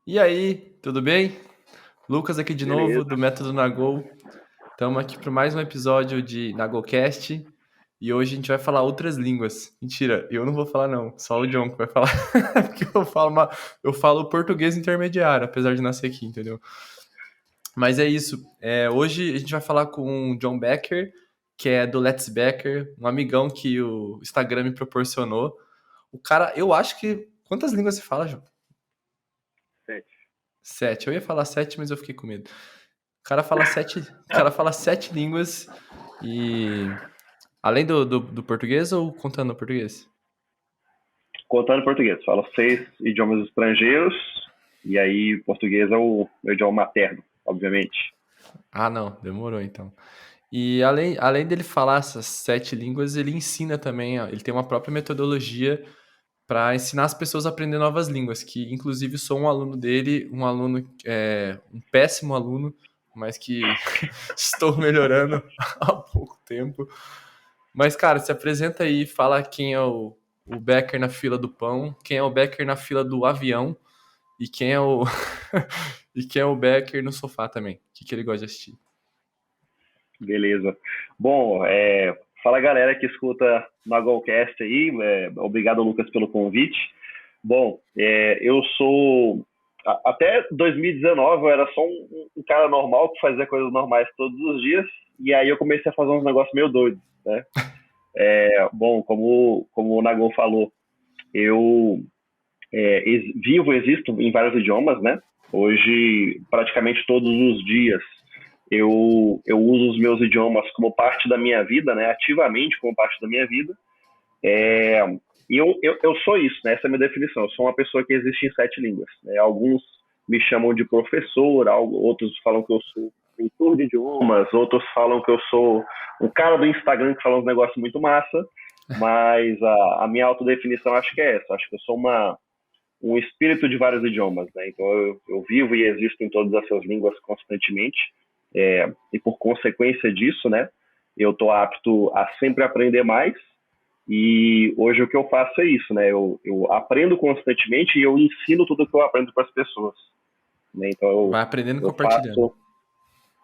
E aí, tudo bem? Lucas aqui de novo, Beleza. do Método Nagol. Estamos aqui para mais um episódio de Nagolcast e hoje a gente vai falar outras línguas. Mentira, eu não vou falar não, só o John que vai falar. Porque eu falo português intermediário, apesar de nascer aqui, entendeu? Mas é isso. Hoje a gente vai falar com o John Becker, que é do Let's Becker, um amigão que o Instagram me proporcionou. O cara, eu acho que... Quantas línguas você fala, João? 7. 7. Eu ia falar 7, mas eu fiquei com medo. O cara fala sete línguas e. Além do português ou contando o português? Contando português, falo 6 idiomas estrangeiros, e aí português é o meu idioma materno, obviamente. Ah, não, demorou então. E além dele falar essas 7 línguas, ele ensina também, ó, ele tem uma própria metodologia para ensinar as pessoas a aprender novas línguas, que inclusive sou um aluno dele, um aluno, um péssimo aluno, mas que estou melhorando há pouco tempo. Mas, cara, se apresenta aí, fala quem é o Becker na fila do pão, quem é o Becker na fila do avião e quem é o e quem é o Becker no sofá também. O que ele gosta de assistir. Beleza. Bom, fala galera que escuta no Golcast aí, obrigado Lucas pelo convite. Bom, eu sou. Até 2019 eu era só um cara normal que fazia coisas normais todos os dias, e aí eu comecei a fazer uns negócios meio doidos, né? Bom, como o Nagol falou, eu existo em vários idiomas, né? Hoje, praticamente todos os dias, eu uso os meus idiomas como parte da minha vida, né? Ativamente como parte da minha vida. É, e eu sou isso, né? Essa é a minha definição. Eu sou uma pessoa que existe em 7 línguas. Né? Alguns me chamam de professor, outros falam que eu sou pintor de idiomas, outros falam que eu sou um cara do Instagram que fala uns negócios muito massa, mas a minha autodefinição acho que é essa. Acho que eu sou um espírito de vários idiomas, né? Então eu vivo e existo em todas as suas línguas constantemente, e por consequência disso, né? Eu estou apto a sempre aprender mais, e hoje o que eu faço é isso, né? Eu aprendo constantemente e eu ensino tudo que eu aprendo para as pessoas, né? Então Vai aprendendo e eu compartilhando.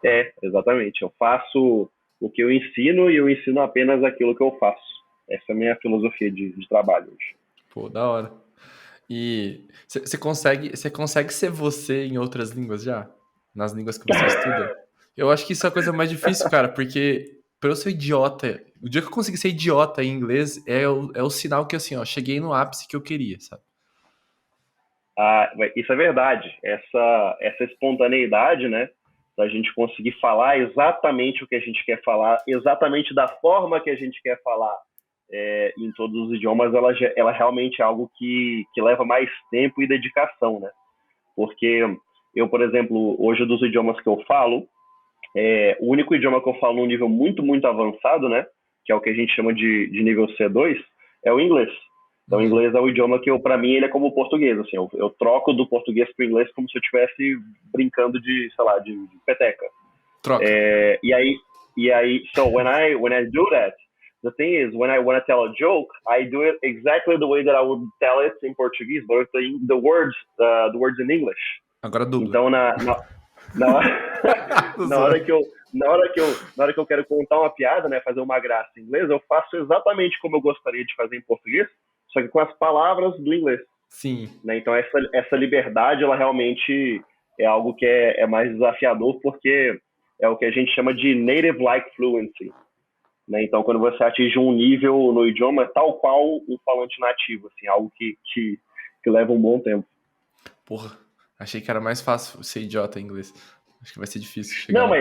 faço, exatamente, eu faço o que eu ensino e eu ensino apenas aquilo que eu faço. Essa é a minha filosofia de trabalho hoje. Pô, da hora. E você consegue ser você em outras línguas já? Nas línguas que você estuda? Eu acho que isso é a coisa mais difícil, cara, porque pra eu ser idiota, o dia que eu conseguir ser idiota em inglês é o sinal que, assim, ó, cheguei no ápice que eu queria, sabe? Isso é verdade. Essa espontaneidade, né? Da gente conseguir falar exatamente o que a gente quer falar, exatamente da forma que a gente quer falar, em todos os idiomas, ela realmente é algo que leva mais tempo e dedicação, né? Porque eu, por exemplo, hoje dos idiomas que eu falo, o único idioma que eu falo num nível muito, muito avançado, né? Que é o que a gente chama de nível C2, é o inglês. Então, o Uhum. inglês é o idioma que, para mim, ele é como o português. Assim, eu troco do português para o inglês como se eu estivesse brincando de, sei lá, de peteca. Troca. So when I do that, the thing is, when I want to tell a joke, I do it exactly the way that I would tell it in Portuguese, but with the words in English. Agora dubla. Então, na hora, Tô na hora zoando. que eu, na hora que eu quero contar uma piada, né, fazer uma graça em inglês, eu faço exatamente como eu gostaria de fazer em português, só que com as palavras do inglês, Sim. né? Então essa liberdade, ela realmente é algo que é mais desafiador, porque é o que a gente chama de native-like fluency, né? Então, quando você atinge um nível no idioma tal qual um falante nativo, assim, algo que leva um bom tempo. Porra. Achei que era mais fácil ser idiota em inglês. Acho que vai ser difícil chegar Não, lá.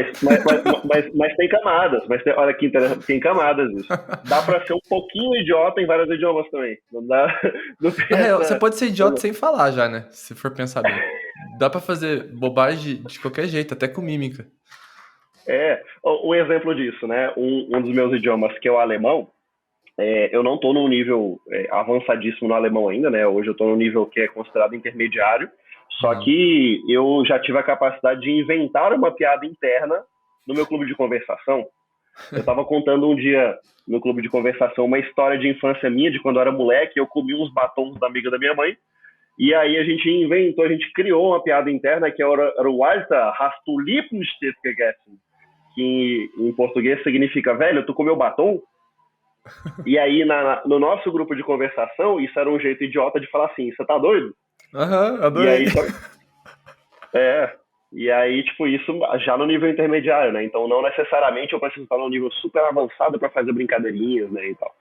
mas tem camadas. Olha que interessante, tem camadas isso. Dá pra ser um pouquinho idiota em vários idiomas também. Não dá. Não Na tem real, você essa. pode ser idiota sem falar já, né? Se for pensar bem. Dá pra fazer bobagem de qualquer jeito, até com mímica. Um exemplo disso, né? Um dos meus idiomas, que é o alemão, eu não estou num nível avançadíssimo no alemão ainda, né? Hoje eu estou num nível que é considerado intermediário. Só Uhum. que eu já tive a capacidade de inventar uma piada interna no meu clube de conversação. Eu estava contando um dia no clube de conversação uma história de infância minha, de quando eu era moleque, eu comi uns batons da amiga da minha mãe, E aí a gente inventou, a gente criou uma piada interna que era o Alter, hast du Lippenstift gegessen? Que em português significa, velho, tu comeu batom? E aí no nosso grupo de conversação, isso era um jeito idiota de falar assim, você tá doido? Aham, E adorei. aí, é, e aí, tipo, isso já no nível intermediário, né? Então não necessariamente eu preciso estar num nível super avançado para fazer brincadeirinhas, né, e tal.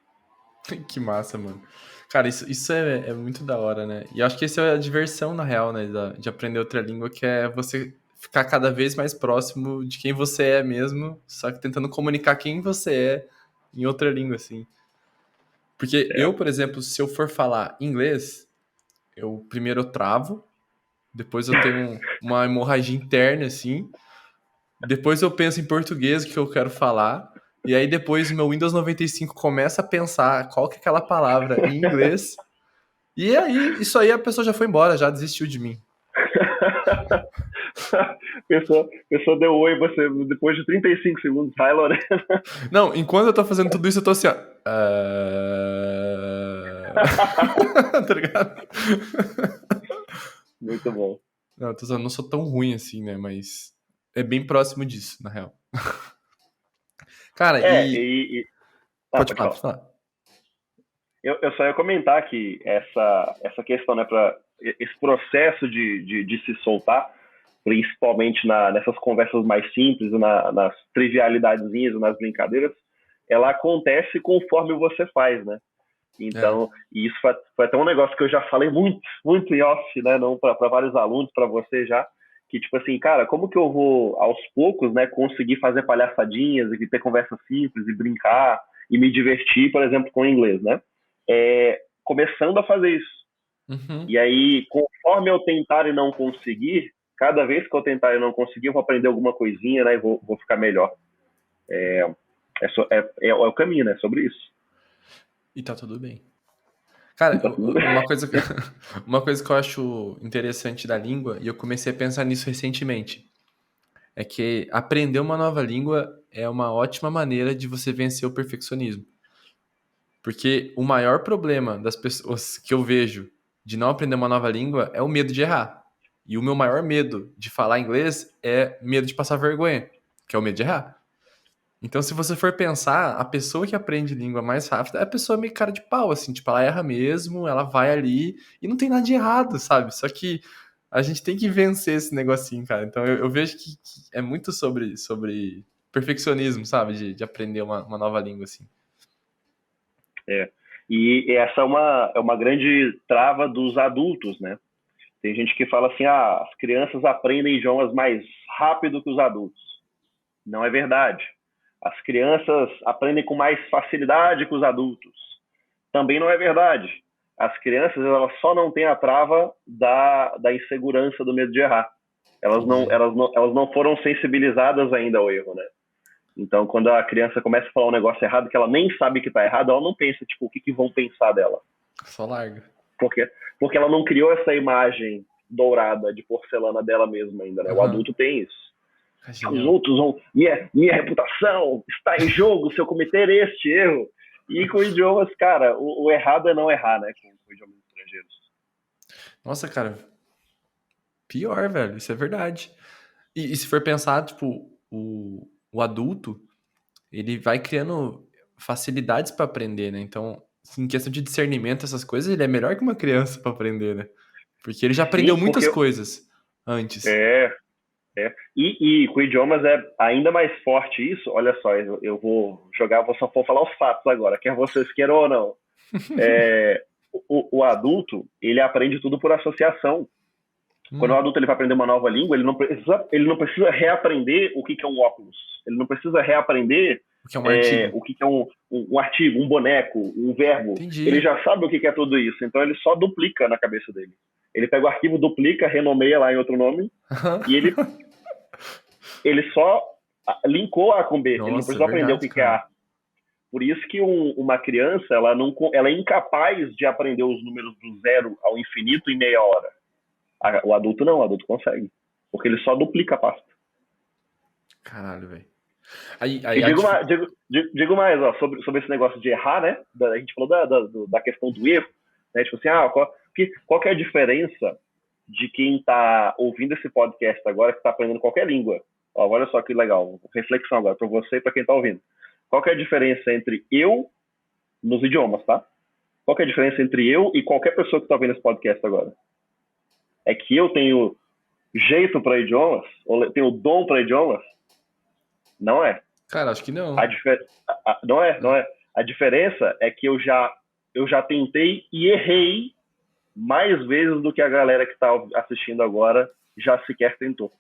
Que massa, mano. Cara, isso é muito da hora, né? E eu acho que essa é a diversão, na real, né? De aprender outra língua, que é você ficar cada vez mais próximo de quem você é mesmo, só que tentando comunicar quem você é em outra língua, assim. Porque É. eu, por exemplo, se eu for falar inglês, eu primeiro eu travo, depois eu tenho uma hemorragia interna, assim, depois eu penso em português, o que eu quero falar, e aí depois o meu Windows 95 começa a pensar qual que é aquela palavra em inglês, e aí, isso aí a pessoa já foi embora, já desistiu de mim. pessoa deu oi, você, depois de 35 segundos, hi, Lorena. Não, enquanto eu tô fazendo tudo isso, eu tô assim, ó. Tá ligado? Muito bom. Não, eu tô falando, não sou tão ruim assim, né? Mas é bem próximo disso, na real. Cara, É, e. pode falar. Pode falar. Eu só ia comentar que essa questão, né, esse processo de se soltar, principalmente nessas conversas mais simples, nas trivialidadezinhas, nas brincadeiras, ela acontece conforme você faz, né? É. Então, e isso foi até um negócio que eu já falei muito, muito em off, né? Não para vários alunos, para você já, que tipo assim, cara, como que eu vou aos poucos, né, conseguir fazer palhaçadinhas e ter conversas simples e brincar e me divertir, por exemplo, com o inglês, né? Começando a fazer isso. Uhum. E aí, conforme eu tentar e não conseguir, cada vez que eu tentar e não conseguir, eu vou aprender alguma coisinha, né? E vou ficar melhor. É o caminho, né? Sobre isso. E tá tudo bem. E Cara, tá tudo bem. uma coisa, uma coisa que eu acho interessante da língua, e eu comecei a pensar nisso recentemente, é que aprender uma nova língua é uma ótima maneira de você vencer o perfeccionismo. Porque o maior problema das pessoas que eu vejo de não aprender uma nova língua é o medo de errar. E o meu maior medo de falar inglês é medo de passar vergonha, que é o medo de errar. Então, se você for pensar, a pessoa que aprende língua mais rápido é a pessoa meio cara de pau, assim, tipo, ela erra mesmo, ela vai ali e não tem nada de errado, sabe? Só que a gente tem que vencer esse negocinho, cara. Então, eu vejo que é muito sobre perfeccionismo, sabe? De aprender uma nova língua, assim. É. E essa é uma grande trava dos adultos, né? Tem gente que fala assim, as crianças aprendem idiomas mais rápido que os adultos. Não é verdade. As crianças aprendem com mais facilidade que os adultos. Também não é verdade. As crianças, elas só não têm a trava da insegurança, do medo de errar. Elas não, Entendi. elas, não, elas não foram sensibilizadas ainda ao erro, né? Então, quando a criança começa a falar um negócio errado, que ela nem sabe que está errado, ela não pensa, tipo, o que vão pensar dela. Só larga. Porque, porque ela não criou essa imagem dourada de porcelana dela mesma ainda, né? O Aham. adulto tem isso. É Os genial. outros vão. Minha reputação está em jogo se eu cometer este erro. E com idiomas, cara, o errado é não errar, né? Com idiomas estrangeiros. Nossa, cara, pior, velho. Isso é verdade. E se for pensar, tipo, o adulto, ele vai criando facilidades pra aprender, né? Então, em questão de discernimento, essas coisas, ele é melhor que uma criança pra aprender, né? Porque ele já aprendeu Sim, muitas porque coisas antes. é, e com idiomas é ainda mais forte isso. Olha só, eu vou só vou falar os fatos agora, quer vocês queiram ou não. É, o adulto, ele aprende tudo por associação. Quando o Hum, adulto ele vai aprender uma nova língua, ele não precisa reaprender o que é um óculos. Ele não precisa reaprender o que é um artigo. o que é um artigo, um boneco, um verbo. Ele Entendi. já sabe o que é tudo isso. Então ele só duplica na cabeça dele. Ele pega o arquivo, duplica, renomeia lá em outro nome e ele só linkou A com B. Ele não Nossa, é precisa aprender o verdade, que é cara. A. Por isso que uma criança ela é incapaz de aprender os números do zero ao infinito em meia hora. O adulto não, o adulto consegue. Porque ele só duplica a pasta. Caralho, velho. Aí E a digo mais ó, sobre esse negócio de errar, né? A gente falou da questão do erro. Né? Tipo assim, qual que é a diferença de quem está ouvindo esse podcast agora, que está aprendendo qualquer língua? Ó, olha só que legal, reflexão agora para você e para quem está ouvindo. Qual que é a diferença entre eu, nos idiomas, tá? Qual que é a diferença entre eu e qualquer pessoa que está ouvindo esse podcast agora? É que eu tenho jeito para idiomas, ou tenho dom para idiomas? Não é. Cara, acho que A não. difer... não é, não é. A diferença é que eu já tentei e errei mais vezes do que a galera que está assistindo agora já sequer tentou.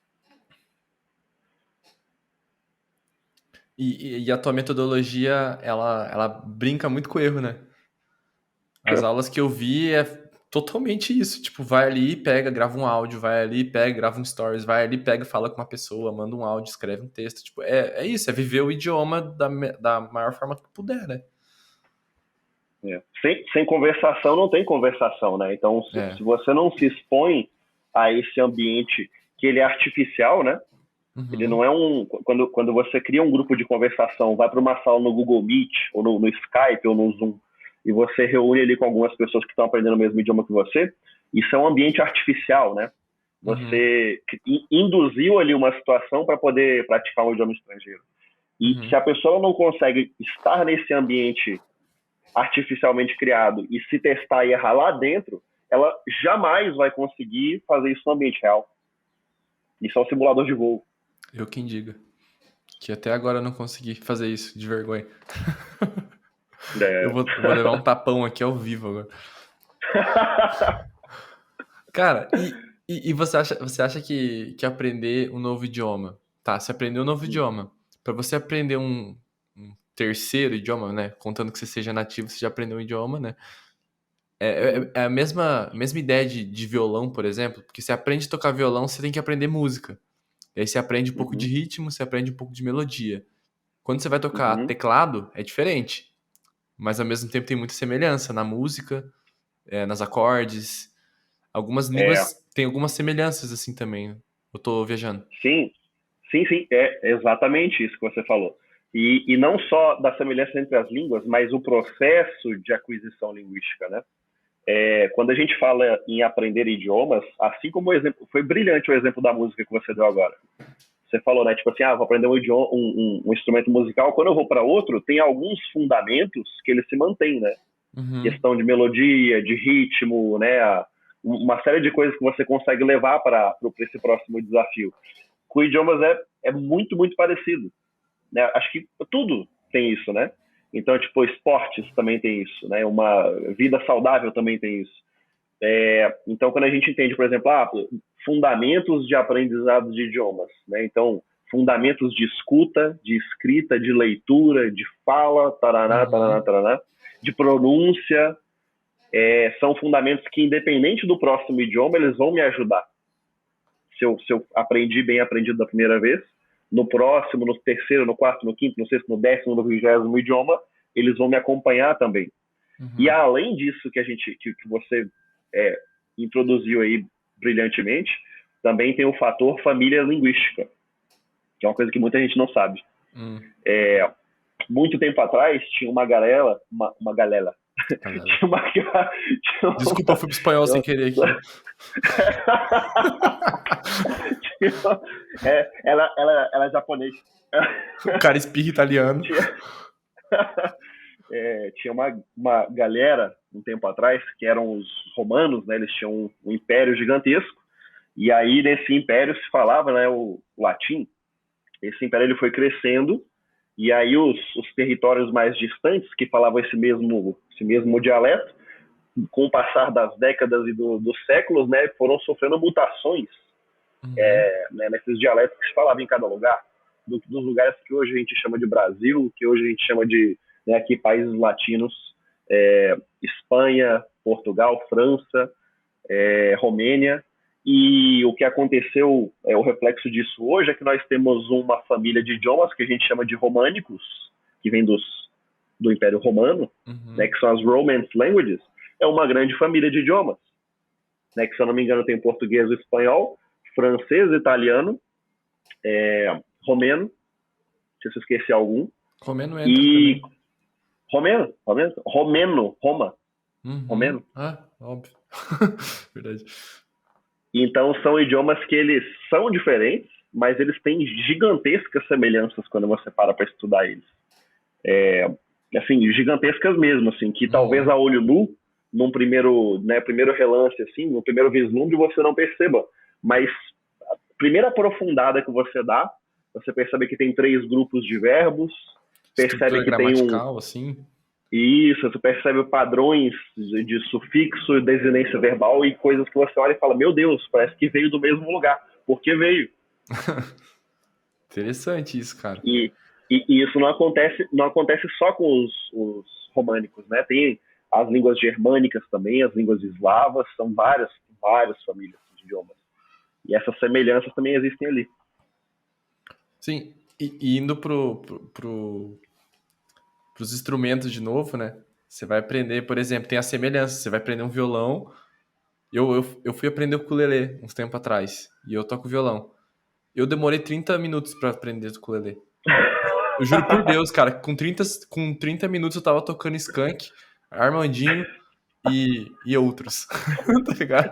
E a tua metodologia, ela brinca muito com o erro, né? As aulas que eu vi é totalmente isso. Tipo, vai ali, pega, grava um áudio, vai ali, pega, grava um stories, vai ali, pega, fala com uma pessoa, manda um áudio, escreve um texto. Tipo, é isso, é viver o idioma da maior forma que puder, né? Sem conversação não tem conversação, né? Então, se você não se expõe a esse ambiente que ele é artificial, né? Ele não é quando você cria um grupo de conversação, vai para uma sala no Google Meet, ou no Skype, ou no Zoom, e você reúne ali com algumas pessoas que estão aprendendo o mesmo idioma que você, isso é um ambiente artificial, né? Você induziu ali uma situação para poder praticar um idioma estrangeiro. E se a pessoa não consegue estar nesse ambiente artificialmente criado e se testar e errar lá dentro, ela jamais vai conseguir fazer isso no ambiente real. Isso é um simulador de voo. Eu quem diga. Que até agora eu não consegui fazer isso, de vergonha. Eu vou levar um tapão aqui ao vivo agora. Cara, e você acha que aprender um novo idioma, tá, você aprendeu um novo idioma, pra você aprender um terceiro idioma, né, contando que você seja nativo, você já aprendeu um idioma, né, é a mesma ideia de violão, por exemplo, porque você aprende a tocar violão, você tem que aprender música, e aí você aprende um pouco de ritmo, você aprende um pouco de melodia. Quando você vai tocar teclado, é diferente, mas ao mesmo tempo tem muita semelhança na música, nas acordes. Algumas línguas têm algumas semelhanças assim também. Eu tô viajando. Sim, sim, é exatamente isso que você falou. E não só da semelhança entre as línguas, mas o processo de aquisição linguística, né? Quando a gente fala em aprender idiomas, assim como o exemplo, foi brilhante o exemplo da música que você deu agora. Você falou, né? Tipo assim, vou aprender um instrumento musical. Quando eu vou para outro, tem alguns fundamentos que ele se mantém, né? Questão de melodia, de ritmo, né? Uma série de coisas que você consegue levar para esse próximo desafio. Com idiomas é muito, muito parecido. Né? Acho que tudo tem isso, né? Então, tipo, esportes também tem isso, né? Uma vida saudável também tem isso. Então, quando a gente entende, por exemplo, fundamentos de aprendizado de idiomas, né? Então, fundamentos de escuta, de escrita, de leitura, de fala, taraná, taraná, taraná, de pronúncia, são fundamentos que, independente do próximo idioma, eles vão me ajudar. Se eu aprendi bem aprendido da primeira vez, no próximo, no terceiro, no quarto, no quinto, no sexto, no décimo, no 20º idioma, eles vão me acompanhar também. E além disso que você introduziu aí brilhantemente, também tem o fator família linguística, que é uma coisa que muita gente não sabe. Muito tempo atrás, tinha uma galera. Desculpa, eu fui pro espanhol sem querer aqui. Ela é japonês. O cara espirra italiano. Tinha uma galera, um tempo atrás, que eram os romanos, né? Eles tinham um império gigantesco, e aí nesse império se falava, né, o latim. Esse império ele foi crescendo, e aí os territórios mais distantes, que falavam esse mesmo dialeto, com o passar das décadas e dos séculos, né, foram sofrendo mutações né, nesses dialetos que se falavam em cada lugar, dos lugares que hoje a gente chama de Brasil, que hoje a gente chama de, né, aqui, países latinos, Espanha, Portugal, França, Romênia. E o que aconteceu, o reflexo disso hoje é que nós temos uma família de idiomas que a gente chama de românicos, que vem do Império Romano, né, que são as Romance Languages. É uma grande família de idiomas, né, que, se eu não me engano, tem português, espanhol, francês, italiano, romeno, se eu esqueci algum. Romeno entra também. Romeno, Roma. romeno. Ah, óbvio. Verdade. Então são idiomas que eles são diferentes, mas eles têm gigantescas semelhanças quando você para estudar eles. Assim, gigantescas mesmo, assim, que talvez a Uhum. olho nu, num primeiro relance, assim, no primeiro vislumbre, você não perceba. Mas a primeira aprofundada que você dá, você percebe que tem 3 grupos de verbos, percebe Estrutura que tem um. gramatical, assim. Isso, você percebe padrões de sufixo, desinência verbal e coisas que você olha e fala: Meu Deus, parece que veio do mesmo lugar. Por que veio? Interessante isso, cara. E, e isso não acontece só com os românicos, né? Tem as línguas germânicas também, as línguas eslavas, são várias famílias de idiomas. E essas semelhanças também existem ali. Sim, e indo pros instrumentos de novo, né? Você vai aprender, por exemplo, tem a semelhança. Você vai aprender um violão. Eu fui aprender o ukulele uns tempo atrás. E eu toco violão. Eu demorei 30 minutos pra aprender o ukulele. Eu juro por Deus, cara, com 30 minutos eu tava tocando Skank, Armandinho e outros. Tá ligado?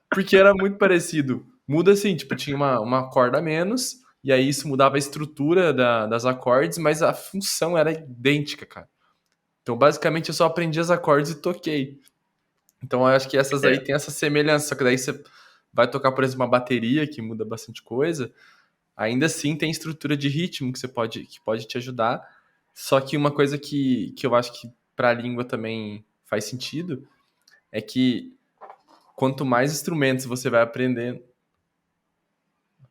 Porque era muito parecido. Muda assim, tipo, tinha uma corda a menos, e aí isso mudava a estrutura das acordes, mas a função era idêntica, cara. Então, basicamente, eu só aprendi os acordes e toquei. Então, eu acho que essas aí É, têm essa semelhança, só que daí você vai tocar, por exemplo, uma bateria, que muda bastante coisa, ainda assim tem estrutura de ritmo que pode te ajudar. Só que uma coisa que eu acho que para a língua também faz sentido é que quanto mais instrumentos você vai aprendendo.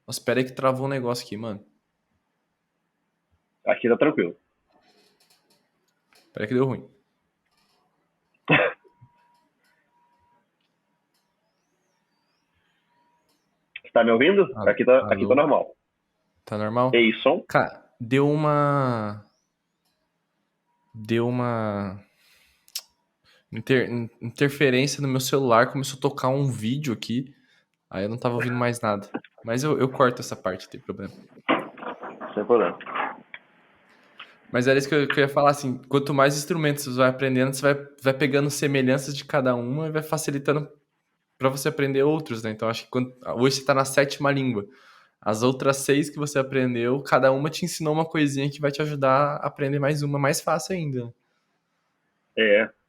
Nossa, espera aí que travou um negócio aqui, mano. aqui tá tranquilo. Espera aí que deu ruim. Você tá me ouvindo? Aqui tá Alô? normal. Tá normal? Ei, som? Cara, deu uma. Deu uma. Interferência no meu celular, começou a tocar um vídeo aqui. Aí eu não tava ouvindo mais nada. Mas eu corto essa parte, não tem problema. Sem problema. Mas era isso que eu ia falar, assim, quanto mais instrumentos você vai aprendendo, você vai pegando semelhanças de cada uma e vai facilitando para você aprender outros, né? Então acho que hoje você tá na sétima língua. As outras 6 que você aprendeu, cada uma te ensinou uma coisinha que vai te ajudar a aprender mais uma, mais fácil ainda, né?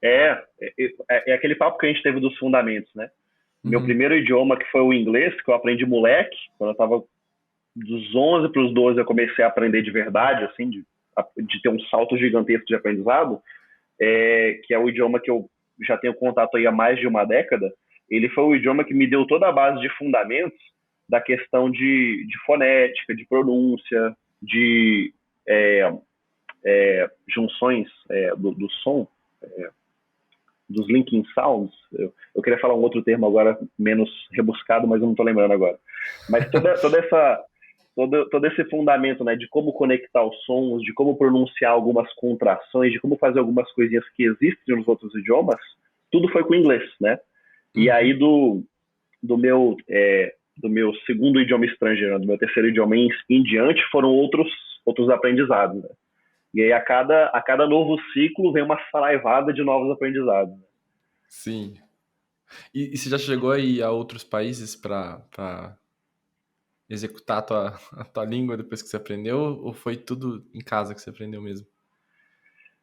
É aquele papo que a gente teve dos fundamentos, né? Meu Uhum. primeiro idioma, que foi o inglês, que eu aprendi moleque, quando eu tava dos 11 para os 12, eu comecei a aprender de verdade, assim, de ter um salto gigantesco de aprendizado, que é o idioma que eu já tenho contato aí há mais de uma década. Ele foi o idioma que me deu toda a base de fundamentos da questão de fonética, de pronúncia, de é, junções do som, dos linking sounds. Eu queria falar um outro termo agora menos rebuscado, mas eu não estou lembrando agora. Mas todo esse fundamento, né, de como conectar os sons, de como pronunciar algumas contrações, de como fazer algumas coisinhas que existem nos outros idiomas, tudo foi com o inglês, né? E aí Uhum. do meu segundo idioma estrangeiro, do meu terceiro idioma em diante, foram outros aprendizados, né? E aí a cada novo ciclo vem uma saraivada de novos aprendizados. Sim. E você já chegou aí a outros países para executar a tua língua depois que você aprendeu? Ou foi tudo em casa que você aprendeu mesmo?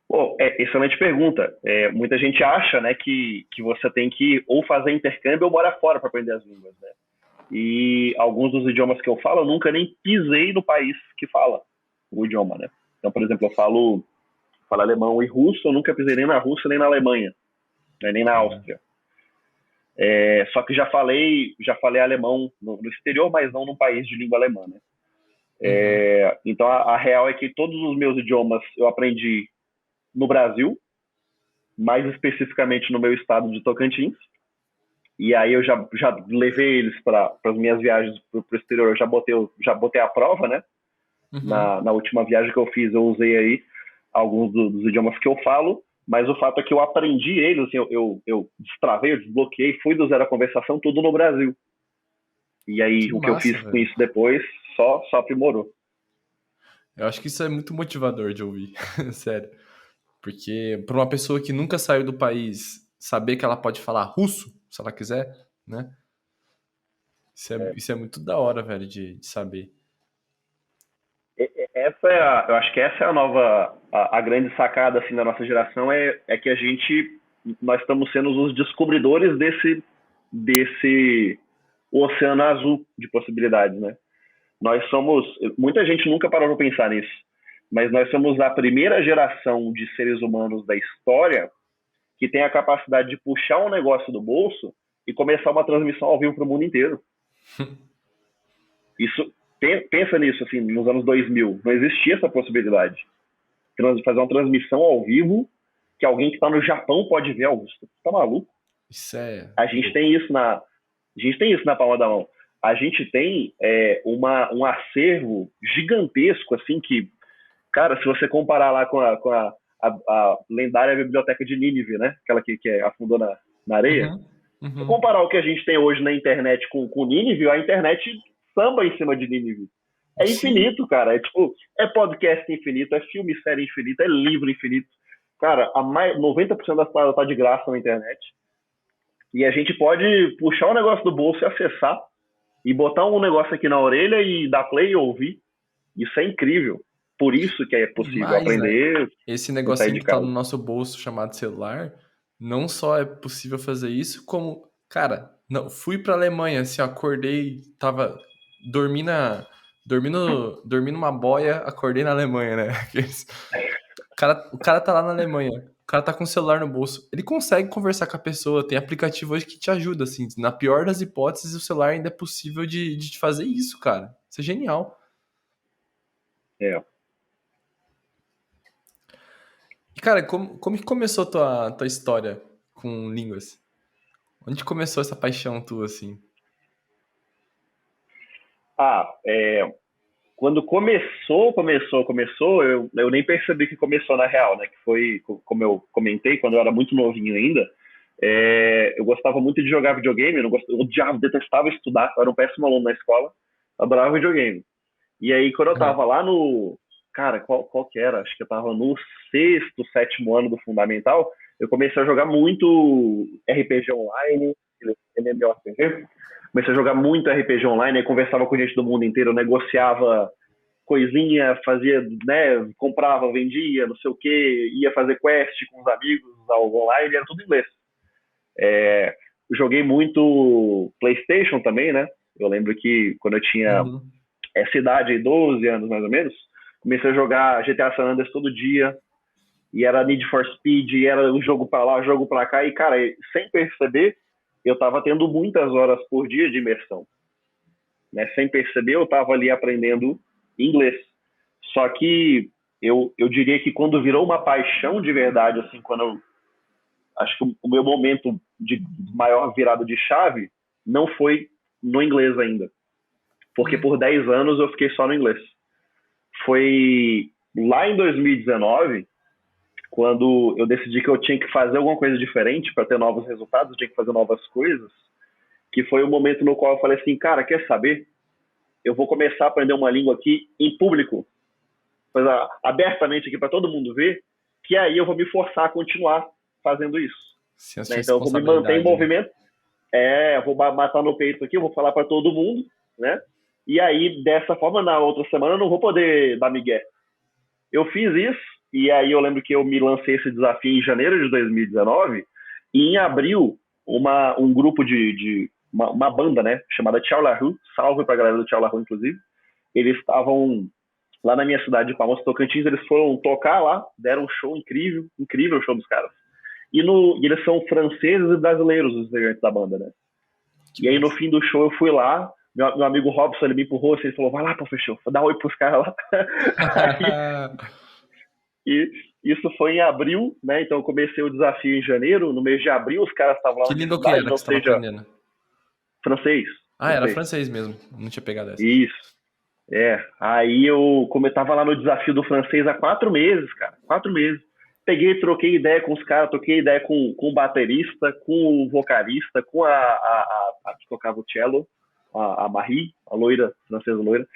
Bom, excelente pergunta. Muita gente acha, né, que você tem que ou fazer intercâmbio ou morar fora para aprender as línguas, né? E alguns dos idiomas que eu falo, eu nunca nem pisei no país que fala o idioma, né? Então, por exemplo, eu falo alemão e russo, eu nunca pisei nem na Rússia nem na Alemanha, né, nem na Cara. Áustria. Só que já falei alemão no exterior, mas não num país de língua alemã, né? Uhum. Então a real é que todos os meus idiomas eu aprendi no Brasil, mais especificamente no meu estado de Tocantins. E aí eu já levei eles para as minhas viagens para o exterior, eu já botei a prova, né? Uhum. Na última viagem que eu fiz, eu usei aí alguns dos idiomas que eu falo, mas o fato é que eu aprendi eles, assim, eu destravei, eu desbloqueei, fui do zero à conversação, tudo no Brasil. E aí Que o que eu fiz massa, com velho. isso depois só aprimorou. Eu acho que isso é muito motivador de ouvir, sério. Porque para uma pessoa que nunca saiu do país saber que ela pode falar russo, se ela quiser, né? Isso é muito da hora, velho, de saber. Eu acho que essa é a nova, a grande sacada assim da nossa geração é que nós estamos sendo os descobridores desse oceano azul de possibilidades, né? Nós somos, muita gente nunca parou para pensar nisso, mas nós somos a primeira geração de seres humanos da história que tem a capacidade de puxar um negócio do bolso e começar uma transmissão ao vivo para o mundo inteiro. Isso, pensa nisso, assim, nos anos 2000, não existia essa possibilidade. Fazer uma transmissão ao vivo que alguém que está no Japão pode ver, Augusto. Tá maluco? Isso é. A gente tem isso na palma da mão. A gente tem um acervo gigantesco, assim, que, cara, se você comparar lá com a lendária biblioteca de Nínive, né? Aquela que afundou na areia. Se comparar o que a gente tem hoje na internet com Nínive, a internet samba em cima de Nínive. É infinito, cara. É podcast infinito, é filme, série infinito, é livro infinito. Cara, 90% das paradas tá de graça na internet. E a gente pode puxar um negócio do bolso e acessar. E botar um negócio aqui na orelha e dar play e ouvir. Isso é incrível. Por isso que é possível aprender. Né? Esse negocinho que tá no nosso bolso chamado celular, não só é possível fazer isso, como, cara, não, fui pra Alemanha, assim, acordei, tava dormindo uma boia, acordei na Alemanha, né? O cara tá lá na Alemanha, o cara tá com o celular no bolso, ele consegue conversar com a pessoa, tem aplicativo hoje que te ajuda, assim, na pior das hipóteses, o celular ainda é possível de fazer isso, cara. Isso é genial. E, cara, como que começou tua história com línguas? Onde começou essa paixão tua, assim? Quando começou, eu nem percebi que começou na real, né? Que foi, como eu comentei, quando eu era muito novinho ainda, eu gostava muito de jogar videogame, eu odiava, detestava estudar, eu era um péssimo aluno na escola, adorava videogame. E aí, quando eu tava lá no... Cara, qual que era? Acho que eu tava no sexto, sétimo ano do Fundamental, eu comecei a jogar muito RPG online, MMORPG. Comecei a jogar muito RPG online, aí conversava com gente do mundo inteiro, negociava coisinha, fazia, né, comprava, vendia, não sei o que, ia fazer quest com os amigos online, era tudo em inglês. Joguei muito PlayStation também, né? Eu lembro que quando eu tinha essa idade, 12 anos mais ou menos, comecei a jogar GTA San Andreas todo dia, e era Need for Speed, e era um jogo pra lá, jogo pra cá, e cara, sem perceber, eu tava tendo muitas horas por dia de imersão. Né? Sem perceber, eu tava ali aprendendo inglês. Só que eu diria que quando virou uma paixão de verdade, assim, acho que o meu momento de maior virada de chave não foi no inglês ainda. Porque por 10 anos eu fiquei só no inglês. Foi lá em 2019, quando eu decidi que eu tinha que fazer alguma coisa diferente para ter novos resultados, eu tinha que fazer novas coisas, que foi o momento no qual eu falei assim, cara, quer saber? Eu vou começar a aprender uma língua aqui em público, abertamente aqui para todo mundo ver, que aí eu vou me forçar a continuar fazendo isso. Né? Então eu vou me manter em movimento, eu vou matar no peito aqui, eu vou falar para todo mundo, né? E aí, dessa forma, na outra semana eu não vou poder dar migué. Eu fiz isso, e aí eu lembro que eu me lancei esse desafio em janeiro de 2019, e em abril, um grupo uma banda, né, chamada Tchau Lahu, salve pra galera do Tchau Lahu, inclusive, eles estavam lá na minha cidade de Palmas Tocantins, eles foram tocar lá, deram um show incrível o show dos caras. E eles são franceses e brasileiros, os integrantes da banda, né? E aí no fim do show eu fui lá, meu amigo Robson, ele me empurrou, assim, ele falou, vai lá, professor, dá um oi pros caras lá. E isso foi em abril, né? Então eu comecei o desafio em janeiro. No mês de abril, os caras estavam lá na na minha cidade, que você estava aprendendo? Francês. Era francês mesmo. Não tinha pegado essa. Isso. Aí como eu tava lá no desafio do francês há 4 meses, cara. 4 meses. Peguei, troquei ideia com os caras, troquei ideia com o baterista, com o vocalista, com a que tocava o cello, a Marie, a loira, francesa loira.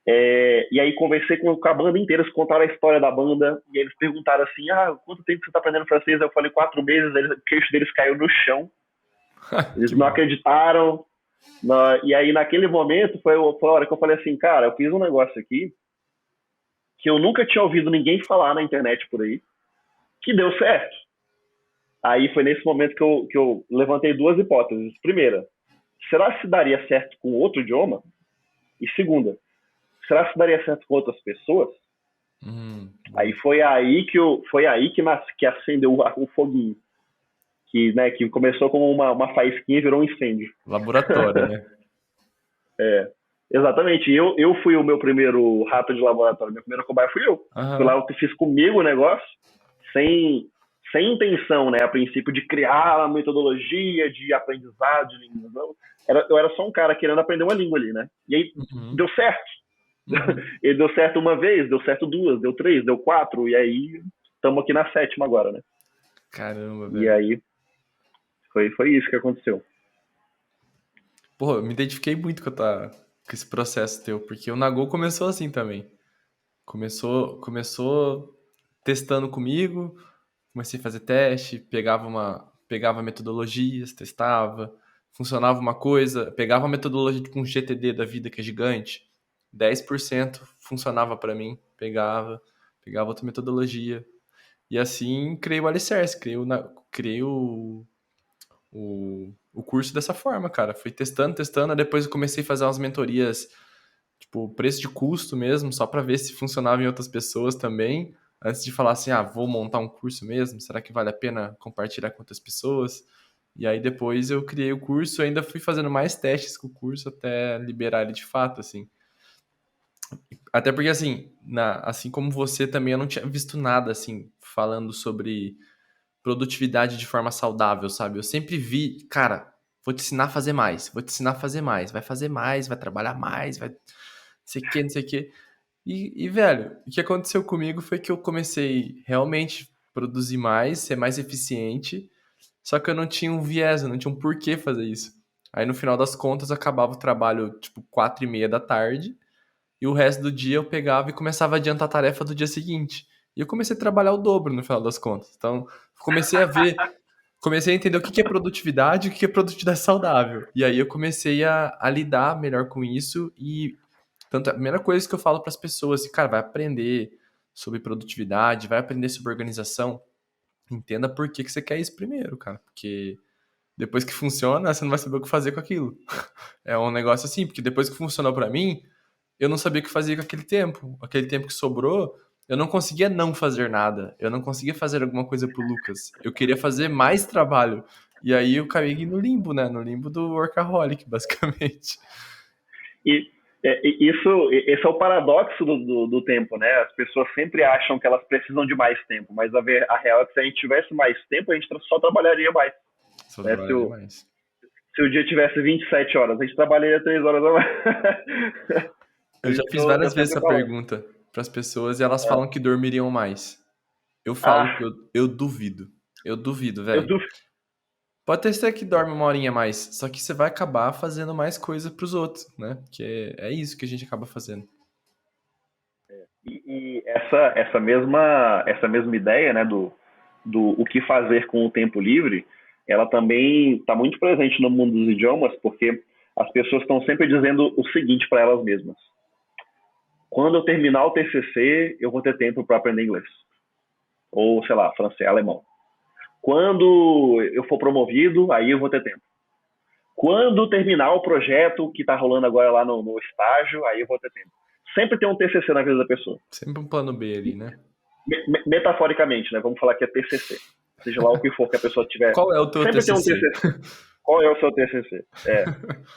E aí conversei com a banda inteira, eles contaram a história da banda, e aí eles perguntaram assim, quanto tempo você tá aprendendo francês? Eu falei 4 meses, o queixo deles caiu no chão, eles Que não massa. acreditaram, e aí naquele momento foi a hora que eu falei assim, cara, eu fiz um negócio aqui que eu nunca tinha ouvido ninguém falar na internet por aí, que deu certo. Aí foi nesse momento que eu levantei 2 hipóteses. Primeira, será que daria certo com outro idioma? E segunda, será que daria certo com outras pessoas? Aí Boa. foi aí que acendeu o foguinho. Que começou como uma faísquinha e virou um incêndio. Laboratório, né? Exatamente. Eu fui o meu primeiro rato de laboratório. Meu primeiro cobaia fui eu. Fui lá, Aham. eu fiz comigo o negócio, sem, sem intenção, né? A princípio de criar uma metodologia de aprendizado de línguas. Eu era só um cara querendo aprender uma língua ali, né? E aí Uhum. deu certo. Uhum. Ele deu certo uma vez, deu certo 2, deu 3, deu 4, e aí estamos aqui na 7ª agora, né? Caramba, E velho. aí foi isso que aconteceu. Pô, eu me identifiquei muito com esse processo teu, porque o Nagô começou assim também. Começou testando comigo, comecei a fazer teste, pegava metodologias, testava, funcionava uma coisa, pegava a metodologia tipo um GTD da vida que é gigante, 10% funcionava pra mim, pegava outra metodologia. E assim criei o alicerce, criei o curso dessa forma, cara. Fui testando, aí depois eu comecei a fazer umas mentorias, tipo, preço de custo mesmo, só pra ver se funcionava em outras pessoas também, antes de falar assim, vou montar um curso mesmo, será que vale a pena compartilhar com outras pessoas? E aí depois eu criei o curso, ainda fui fazendo mais testes com o curso até liberar ele de fato, assim. Até porque, assim, assim como você também, eu não tinha visto nada, assim, falando sobre produtividade de forma saudável, sabe? Eu sempre vi, cara, vou te ensinar a fazer mais, vou te ensinar a fazer mais, vai trabalhar mais, vai não sei o que, não sei o que. Velho, o que aconteceu comigo foi que eu comecei realmente a produzir mais, ser mais eficiente, só que eu não tinha um viés, eu não tinha um porquê fazer isso. Aí no final das contas acabava o trabalho tipo 4:30 da tarde, e o resto do dia eu pegava e começava a adiantar a tarefa do dia seguinte. E eu comecei a trabalhar o dobro no final das contas. Então, comecei a ver comecei a entender o que que é produtividade e o que que é produtividade saudável. E aí eu comecei a lidar melhor com isso e tanto a primeira coisa que eu falo para as pessoas, assim, cara, vai aprender sobre produtividade, vai aprender sobre organização, entenda por que que você quer isso primeiro, cara, porque depois que funciona, você não vai saber o que fazer com aquilo. É um negócio assim, porque depois que funcionou para mim, eu não sabia o que fazer com aquele tempo. Aquele tempo que sobrou, eu não conseguia não fazer nada. Eu não conseguia fazer alguma coisa pro Lucas. Eu queria fazer mais trabalho. E aí eu caí no limbo, né? No limbo do workaholic, basicamente. E esse é o paradoxo do tempo, né? As pessoas sempre acham que elas precisam de mais tempo, mas a real é que se a gente tivesse mais tempo, a gente só trabalharia mais. Só Né? trabalhar demais. Se o dia tivesse 27 horas, a gente trabalharia 3 horas a mais. Por Eu já isso que fiz eu várias vezes sempre essa falo. pergunta pras pessoas e elas É, falam que dormiriam mais. Eu falo que ah, eu duvido. Eu duvido, eu velho. duvido. Pode ter certeza que dorme uma horinha a mais, só que você vai acabar fazendo mais coisa pros outros, né? Porque é isso que a gente acaba fazendo. E essa mesma ideia, né, do o que fazer com o tempo livre, ela também está muito presente no mundo dos idiomas, porque as pessoas estão sempre dizendo o seguinte para elas mesmas: quando eu terminar o TCC, eu vou ter tempo para aprender inglês, ou sei lá, francês, alemão. Quando eu for promovido, aí eu vou ter tempo. Quando terminar o projeto que está rolando agora lá no estágio, aí eu vou ter tempo. Sempre tem um TCC na vida da pessoa. Sempre um plano B ali, né? Metaforicamente, né? Vamos falar que é TCC. Seja lá o que for que a pessoa tiver. Qual é o teu Sempre tem um TCC? TCC. Qual é o seu TCC?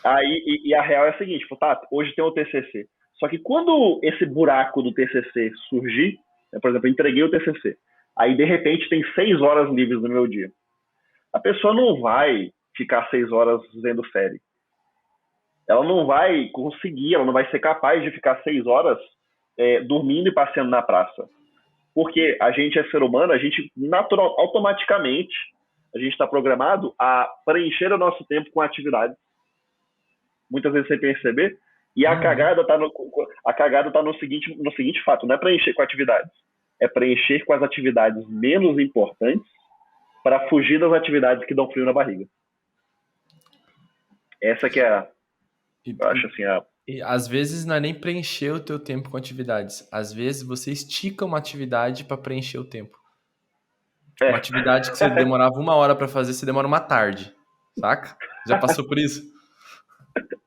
Aí a real é a seguinte, tipo, tá, hoje tem o TCC. Só que quando esse buraco do TCC surgir, né, por exemplo, eu entreguei o TCC, aí de repente tem 6 horas livres no meu dia. A pessoa não vai ficar 6 horas vendo série. Ela não vai conseguir, ela não vai ser capaz de ficar 6 horas dormindo e passeando na praça. Porque a gente é ser humano, a gente automaticamente, a gente está programado a preencher o nosso tempo com atividades, muitas vezes sem perceber, E Uhum. a cagada tá no seguinte fato, não é preencher com atividades, é preencher com as atividades menos importantes para fugir das atividades que dão frio na barriga. Essa que é a, E, eu acho e- assim, a... e às vezes não é nem preencher o teu tempo com atividades. Às vezes você estica uma atividade para preencher o tempo. Tipo, uma É. atividade que você demorava 1 hora para fazer, você demora uma tarde, saca? Já passou por isso?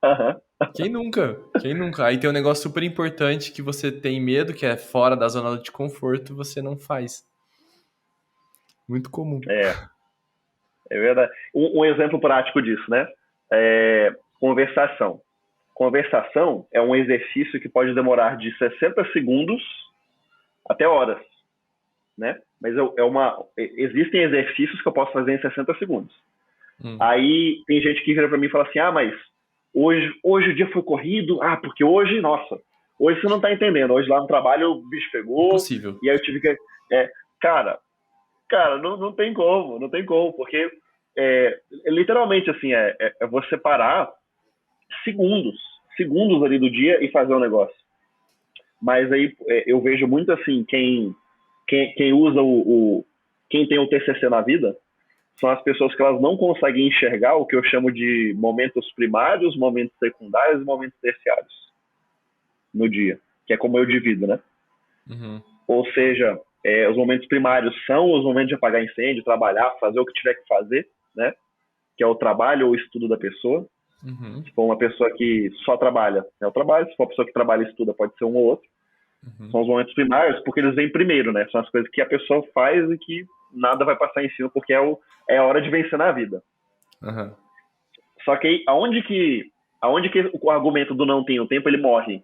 Aham. Quem nunca? Quem nunca? Aí tem um negócio super importante que você tem medo, que é fora da zona de conforto, você não faz. Muito comum. É, é verdade. Um exemplo prático disso, né? É conversação. Conversação é um exercício que pode demorar de 60 segundos até horas, né? Mas existem exercícios que eu posso fazer em 60 segundos. Hum, Aí tem gente que vira para mim e fala assim: ah, mas hoje o dia foi corrido. Ah, porque hoje, nossa, hoje você não tá entendendo. Hoje lá no trabalho o bicho pegou impossível. e aí eu tive que. É, cara, não tem como, não tem como, porque literalmente assim, é você parar segundos, segundos ali do dia e fazer um negócio. Mas aí eu vejo muito assim, quem usa quem tem o TCC na vida, são as pessoas que elas não conseguem enxergar o que eu chamo de momentos primários, momentos secundários e momentos terciários no dia, que é como eu divido, né? Uhum, Ou seja, os momentos primários são os momentos de apagar incêndio, trabalhar, fazer o que tiver que fazer, né? Que é o trabalho ou o estudo da pessoa. uhum, Se for uma pessoa que só trabalha, é o trabalho. Se for uma pessoa que trabalha e estuda, pode ser um ou outro. uhum. São os momentos primários, porque eles vêm primeiro, né? São as coisas que a pessoa faz e que nada vai passar em cima, porque é a hora de vencer na vida. Aham. Só que aí, aonde que o argumento do não tem o tempo, ele morre?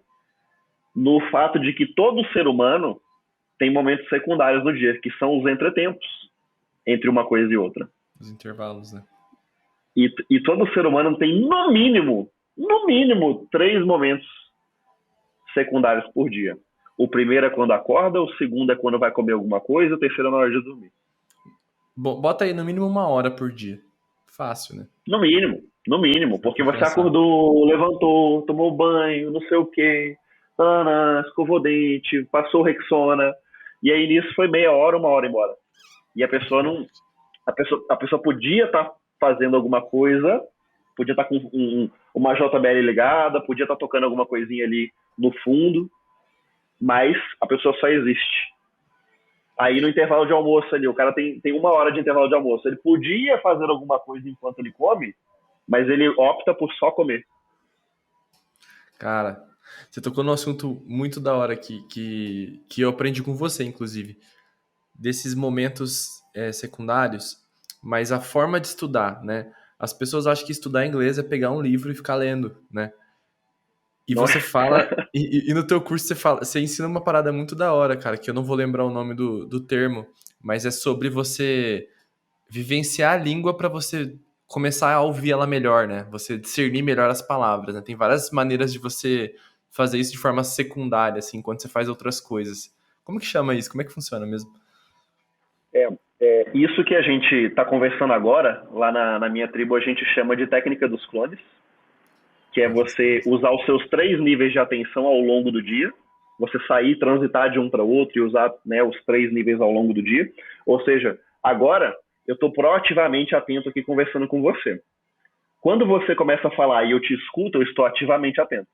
No fato de que todo ser humano tem momentos secundários no dia, que são os entretempos entre uma coisa e outra. Os intervalos, né? E todo ser humano tem, no mínimo, 3 momentos secundários por dia. O primeiro é quando acorda, o segundo é quando vai comer alguma coisa, o terceiro é na hora de dormir. Bota aí no mínimo 1 hora por dia. Fácil, né? No mínimo, Dá porque pra você alcançar. acordou, levantou, tomou banho, não sei o quê, escovou o dente, passou Rexona, e aí nisso foi meia hora, 1 hora embora. E a pessoa não. A pessoa podia estar fazendo alguma coisa, podia estar com uma JBL ligada, podia estar tocando alguma coisinha ali no fundo, mas a pessoa só existe. Aí no intervalo de almoço ali, o cara tem 1 hora de intervalo de almoço. Ele podia fazer alguma coisa enquanto ele come, mas ele opta por só comer. Cara, você tocou num assunto muito da hora que eu aprendi com você, inclusive. Desses momentos secundários, mas a forma de estudar, né? As pessoas acham que estudar inglês é pegar um livro e ficar lendo, né? E Não é? você fala, e no teu curso você fala, você ensina uma parada muito da hora, cara, que eu não vou lembrar o nome do termo, mas é sobre você vivenciar a língua para você começar a ouvir ela melhor, né? Você discernir melhor as palavras, né? Tem várias maneiras de você fazer isso de forma secundária, assim, enquanto você faz outras coisas. Como que chama isso? Como é que funciona mesmo? Isso que a gente está conversando agora, lá na minha tribo, a gente chama de técnica dos clones, que é você usar os seus 3 níveis de atenção ao longo do dia, você sair, transitar de um para outro e usar, né, os 3 níveis ao longo do dia. Ou seja, agora eu estou proativamente atento aqui conversando com você. Quando você começa a falar e eu te escuto, eu estou ativamente atento.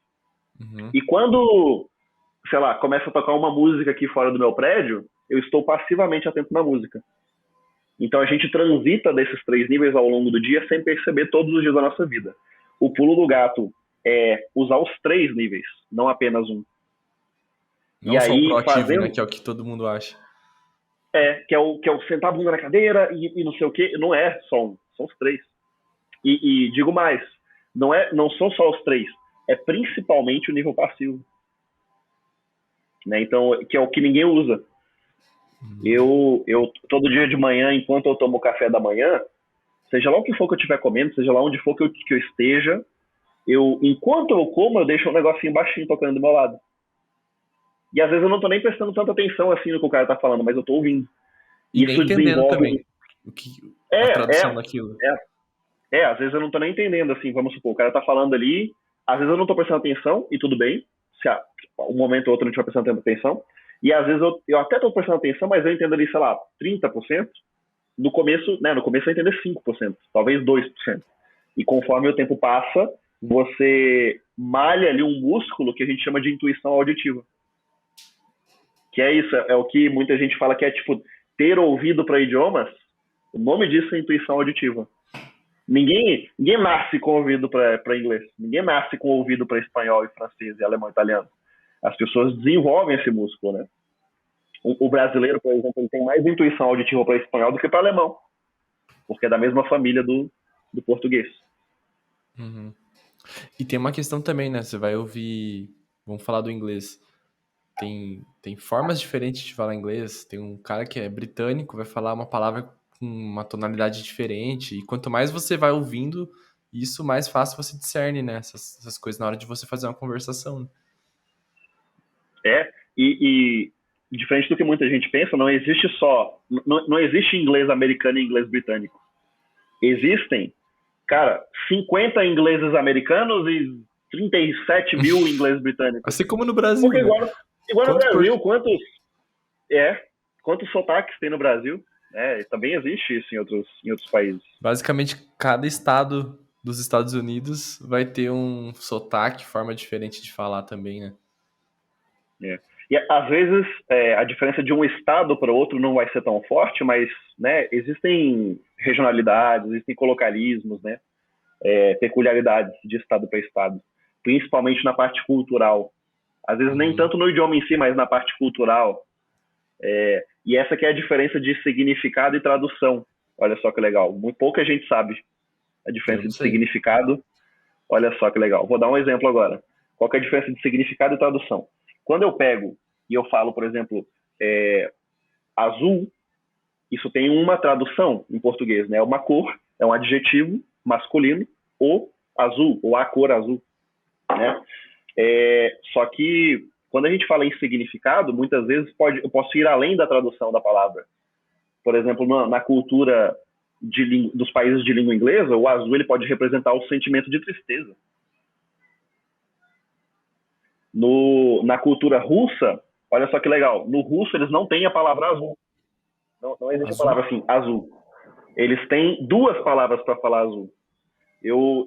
Uhum. E quando, sei lá, começa a tocar uma música aqui fora do meu prédio, eu estou passivamente atento na música. Então a gente transita desses 3 níveis ao longo do dia sem perceber todos os dias da nossa vida. O pulo do gato é usar os 3 níveis, não apenas um. E Não só o aí proativo, né? fazendo Que é o que todo mundo acha. que é o sentar a bunda na cadeira e não sei o que, não é só um, são os 3. E digo mais, não são só os 3, é principalmente o nível passivo, né? Então que é o que ninguém usa. Eu todo dia de manhã, enquanto eu tomo o café da manhã, seja lá o que for que eu estiver comendo, seja lá onde for que eu esteja, enquanto eu como, eu deixo um negocinho baixinho tocando do meu lado. E às vezes eu não tô nem prestando tanta atenção assim no que o cara tá falando, mas eu tô ouvindo. E nem Isso entendendo desenvolve. também o que, a É, tradução é, daquilo. às vezes eu não tô nem entendendo, assim, vamos supor, o cara tá falando ali, Às vezes eu não estou prestando atenção, e tudo bem, se um momento ou outro eu não estiver prestando atenção, e às vezes eu até estou prestando atenção, mas eu entendo ali, sei lá, 30%. No começo, né, no começo eu entendo 5%, talvez 2%. E conforme o tempo passa, você malha ali um músculo que a gente chama de intuição auditiva. Que é isso, é o que muita gente fala que é tipo ter ouvido para idiomas. O nome disso é intuição auditiva. Ninguém nasce com ouvido para inglês. Ninguém nasce com ouvido para espanhol e francês e alemão e italiano. As pessoas desenvolvem esse músculo, né? O brasileiro, por exemplo, ele tem mais intuição auditiva para espanhol do que para alemão, porque é da mesma família do português. Uhum. E tem uma questão também, né? Você vai ouvir. Vamos falar do inglês. Tem formas diferentes de falar inglês. Tem um cara que é britânico, vai falar uma palavra com uma tonalidade diferente. E quanto mais você vai ouvindo, isso mais fácil você discerne, né? Essas coisas na hora de você fazer uma conversação. Né? E diferente do que muita gente pensa, não existe só. Não existe inglês americano e inglês britânico. Existem, cara, 50 ingleses americanos e 37 mil ingleses britânicos. Assim como no Brasil. Porque né? igual no Brasil, quantos sotaques tem no Brasil? Também existe isso em outros países. Basicamente, cada estado dos Estados Unidos vai ter um sotaque, forma diferente de falar também, né? E às vezes a diferença de um estado para outro não vai ser tão forte, mas né, existem regionalidades, existem colocalismos, né, peculiaridades de estado para estado, principalmente na parte cultural. Às vezes nem tanto no idioma em si, mas na parte cultural. E essa que é a diferença de significado e tradução. Olha só que legal. Muito pouca gente sabe a diferença de significado. Olha só que legal. Vou dar um exemplo agora. Qual que é a diferença de significado e tradução? Quando eu pego e eu falo, por exemplo, azul, isso tem uma tradução em português, né? É uma cor, é um adjetivo masculino, o azul, ou a cor azul, né? Só que quando a gente fala em significado, muitas vezes eu posso ir além da tradução da palavra. Por exemplo, na cultura dos países de língua inglesa, o azul ele pode representar o sentimento de tristeza. Na cultura russa, olha só que legal, no russo eles não têm a palavra azul. Não existe azul? A palavra assim, azul. Eles têm duas palavras para falar azul. Eu